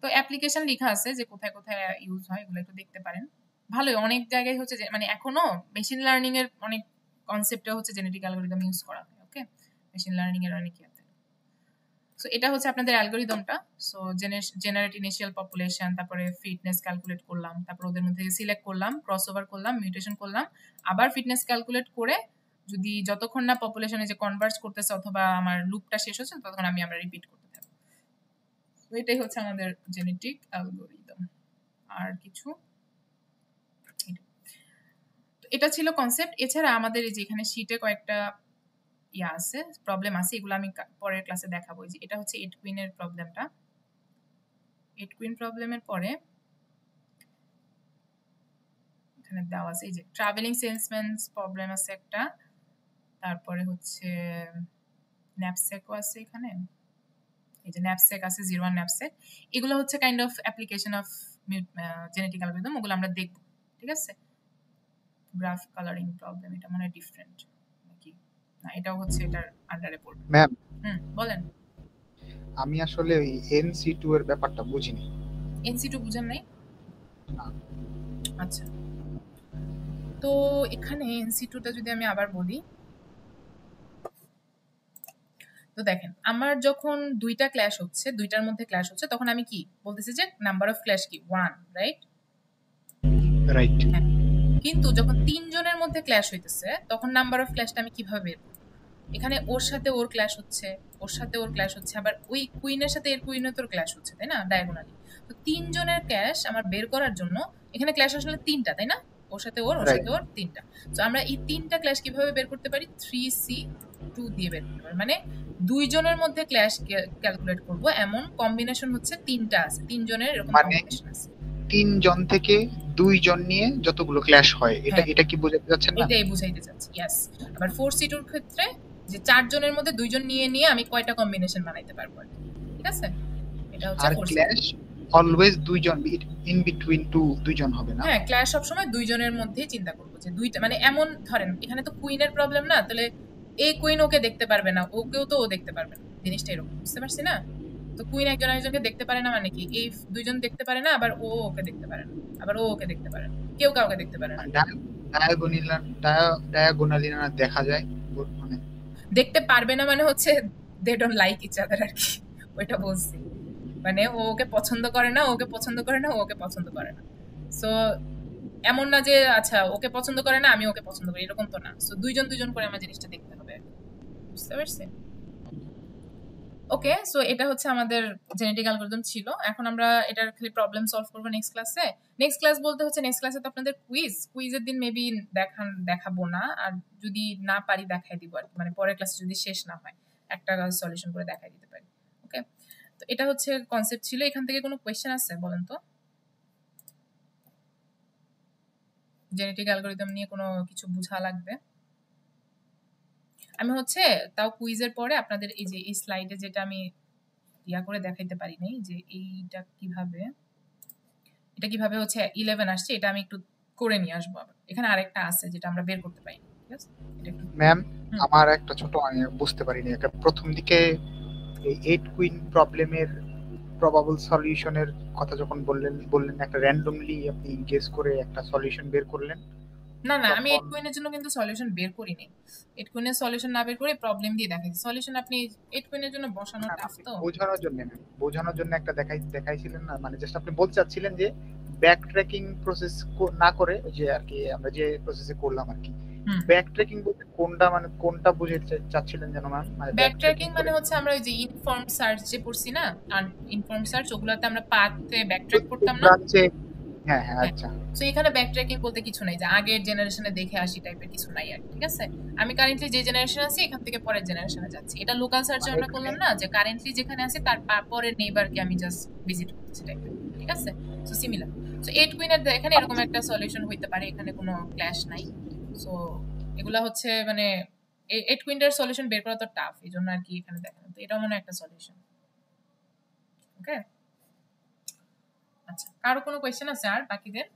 তো অ্যাপ্লিকেশন লেখা আছে যে কোথায় কোথায় ইউজ হয়, এগুলো একটু দেখতে পারেন। ভালোই, অনেক জায়গায় হচ্ছে যে মানে এখনো মেশিন লার্নিং এর অনেক কনসেপ্টে হচ্ছে জেনেটিক অ্যালগরিদম ইউজ করা হয়, ওকে, মেশিন লার্নিং এর অনেক ইয়াতে। সো এটা হচ্ছে আপনাদের অ্যালগরিদমটা। সো জেনারেট ইনিশিয়াল পপুলেশন, তারপরে ফিটনেস ক্যালকুলেট করলাম, তারপর ওদের মধ্যে সিলেক্ট করলাম, ক্রসওভার করলাম, মিউটেশন করলাম, আবার ফিটনেস ক্যালকুলেট করে যদি যতক্ষণ না পপুলেশনে যে কনভার্জ করতেছে অথবা আমার লুপটা শেষ হচ্ছে ততক্ষণ আমরা রিপিট করতে থাকবো। তো এটাই হচ্ছে আমাদের জেনেটিক অ্যালগরিদম। আর কিছু, এটা ছিল কনসেপ্ট। এছাড়া আমাদের এই যে এখানে শীটে কয়েকটা ইয়া আছে, প্রবলেম আছে, এগুলো আমি পরের ক্লাসে দেখাবো। যে এটা হচ্ছে 8 কুইনের প্রবলেমটা। 8 কুইন প্রবলেমের পরে এখানে দেওয়া আছে এই যে ট্রাভেলিং সেলসম্যানস প্রবলেম আছে একটা, তারপরে হচ্ছে ন্যাপস্যাকও আছে এখানে, এই যে ন্যাপস্যাক আছে, 01 ন্যাপস্যাক। এগুলো হচ্ছে kind of application of genetic algorithm, ওগুলো আমরা দেখব, ঠিক আছে। গ্রাফ কালারিং প্রবলেম, এটা মনে হয় ডিফারেন্ট নাকি না, এটাও হচ্ছে এটার আন্ডারে পড়বে। ম্যাম বলেন। আমি আসলে ওই NC2 এর ব্যাপারটা বুঝিনি। NC2 বুঝেন নাই? না। আচ্ছা, তো এখানে NC2টা যদি আমি আবার বলি, তো দেখেন আমার যখন দুইটা ক্ল্যাশ হচ্ছে, দুইটার মধ্যে ক্ল্যাশ হচ্ছে, তখন আমি কি বলতেছি যে নাম্বার অফ ক্ল্যাশ কি 1, রাইট? রাইট। হ্যাঁ, কিন্তু যখন 3 জনের মধ্যে ক্ল্যাশ হইতেছে তখন নাম্বার অফ ক্ল্যাশটা আমি কিভাবে বের করব? এখানে ওর সাথে ওর ক্ল্যাশ হচ্ছে, ওর সাথে ওর ক্ল্যাশ হচ্ছে, আবার ওই কুইনের সাথে এর কুইনের তোর ক্ল্যাশ হচ্ছে, তাই না, ডায়াগোনালি। তো 3 জনের ক্ল্যাশ আমার বের করার জন্য এখানে ক্ল্যাশ আসলে 3টা, তাই না, ওর সাথে ওর সাথে ওর 3টা। তো আমরা এই 3টা ক্ল্যাশ কিভাবে বের করতে পারি? 3C2 দিয়ে বের করতে পারি। মানে 2 জনের মধ্যে ক্ল্যাশ ক্যালকুলেট করব, এমন কম্বিনেশন হচ্ছে 3টা আছে, 3 জনের এরকম কম্বিনেশন আছে। 3 জন থেকে 2 জন নিয়ে যতগুলো ক্ল্যাশ হয়, এটা কি বোঝাতে যাচ্ছেন না? এটাই বুঝাইতে চাচ্ছি, ইয়েস। আবার 4C2 এর ক্ষেত্রে যে 4 জনের মধ্যে 2 জন নিয়ে আমি কয়টা কম্বিনেশন বানাইতে পারবো, ঠিক আছে, এটা হচ্ছে 4C2। ক্ল্যাশ অলওয়েজ 2 জন, ইন বিটুইন 2 জন হবে না? হ্যাঁ, ক্ল্যাশ সব সময় 2 জনের মধ্যেই চিন্তা করব, যে দুইটা, মানে এমন ধরেন এখানে তো কুইনের প্রবলেম না, তাহলে এই কুইন ওকে দেখতে পারবে না, ওকেও তো ও দেখতে পারবে না, জিনিসটা এরকম, বুঝতে পারছি না? তো কুইন একজন আরেকজনকে দেখতে পারে না মানে কি, এই 2 জন দেখতে পারে না, আবার ও ওকে দেখতে পারে না, আবার ও ওকে দেখতে পারে না, কেউ কাউকে দেখতে পারে না। ডায়াগোনালি না দেখা যায়, মানে দেখতে পারবে না মানে হচ্ছে they don't like each other আর কি, ওইটা বলছি। মানে ও ওকে পছন্দ করে না, ওকে পছন্দ করে না, ওকে পছন্দ করে না। সো এমন না যে আচ্ছা ওকে পছন্দ করে না আমি ওকে পছন্দ করি, এরকম তো না। সো 2 জন 2 জন করে আমার জিনিসটা দেখতে হবে, বুঝতে পারছেন? ওকে, সো এটা হচ্ছে আমাদের জেনেটিক অ্যালগরিদম ছিল। এখন আমরা এটার খালি প্রবলেম সলভ করবো নেক্সট ক্লাসে। নেক্সট ক্লাস বলতে হচ্ছে নেক্সট ক্লাসে তো আপনাদের কুইজের দিন মেবি দেখাবো না, আর যদি না পারি দেখাই দিব আর কি, মানে পরের ক্লাসে যদি শেষ না হয় একটা সলিউশন করে দেখাই দিতে পারি। ওকে, তো এটা হচ্ছে কনসেপ্ট ছিল। এখান থেকে কোনো কোয়েশ্চেন আছে বলেন তো? জেনেটিক অ্যালগরিদম নিয়ে কোনো কিছু বোঝা লাগবে? আমি হচ্ছে তাও কুইজের পরে আপনাদের এই যে এই স্লাইডে যেটা আমি করে দেখাইতে পারি নাই, যে এটা কিভাবে হচ্ছে 11 আসছে, এটা আমি একটু করে নিয়ে আসবো। আবার এখানে আরেকটা আছে যেটা আমরা বের করতে পারি, ঠিক আছে? ম্যাম, আমার একটা ছোট, আমি বুঝতে পারিনি, একটা প্রথম দিকে এই 8 কুইন প্রবলেমের প্রবাবল সলিউশনের কথা যখন বললেন একটা র্যান্ডমলি আপনি গেস করে একটা সলিউশন বের করলেন। না আমি 8 কুইনের জন্য কিন্তু সলিউশন বের করিনি। 8 কুইনের সলিউশন না বের করে প্রবলেম দিয়ে দেখাইছি। সলিউশন আপনি 8 কুইনের জন্য বসানো টাফ তো। বোঝানোর জন্য একটা দেখাইছিলেন না, মানে জাস্ট আপনি বলতে চাচ্ছিলেন যে ব্যাক ট্র্যাকিং প্রসেস না করে, যে আর কি আমরা যে প্রসেসে করলাম আর কি, ব্যাক ট্র্যাকিং বলতে কোনটা বুঝাতে চাচ্ছিলেন যেন ম্যাম? ব্যাক ট্র্যাকিং মানে হচ্ছে আমরা ওই যে ইনফর্ম সার্চ যে পড়ছি না, ইনফর্ম সার্চ, ওগুলাতে আমরা পাথে ব্যাক ট্র্যাক করতাম না। হ্যাঁ, আচ্ছা। সো এখানে ব্যাক ট্র্যাকিং বলতে কিছু নাই, যে আগের জেনারেশনে দেখে আসি টাইপের কিছু নাই আর, ঠিক আছে? আমি কারেন্টলি যে জেনারেশনে আছি এখান থেকে পরের জেনারেশনে যাচ্ছি। এটা লোকাল সার্চে আমরা করলাম না, যে কারেন্টলি যেখানে আছি তার পরের নেইবারকে আমি জাস্ট ভিজিট করতেছি টাইপের, ঠিক আছে? So similar. সো 8 কুইনের এখানে এরকম একটা সলিউশন হইতে পারে, এখানে কোনো ক্ল্যাশ নাই। সো এগুলা হচ্ছে মানে 8 কুইনের সলিউশন বের করা তো টাফ, এইজন্য আর কি এখানে দেখানো। তো এটা মনে একটা সলিউশন। ওকে, আচ্ছা, কারো কোনো কোয়েশ্চেন আছে আর বাকিদের?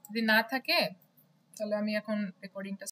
যদি না থাকে তাহলে আমি এখন রেকর্ডিংটা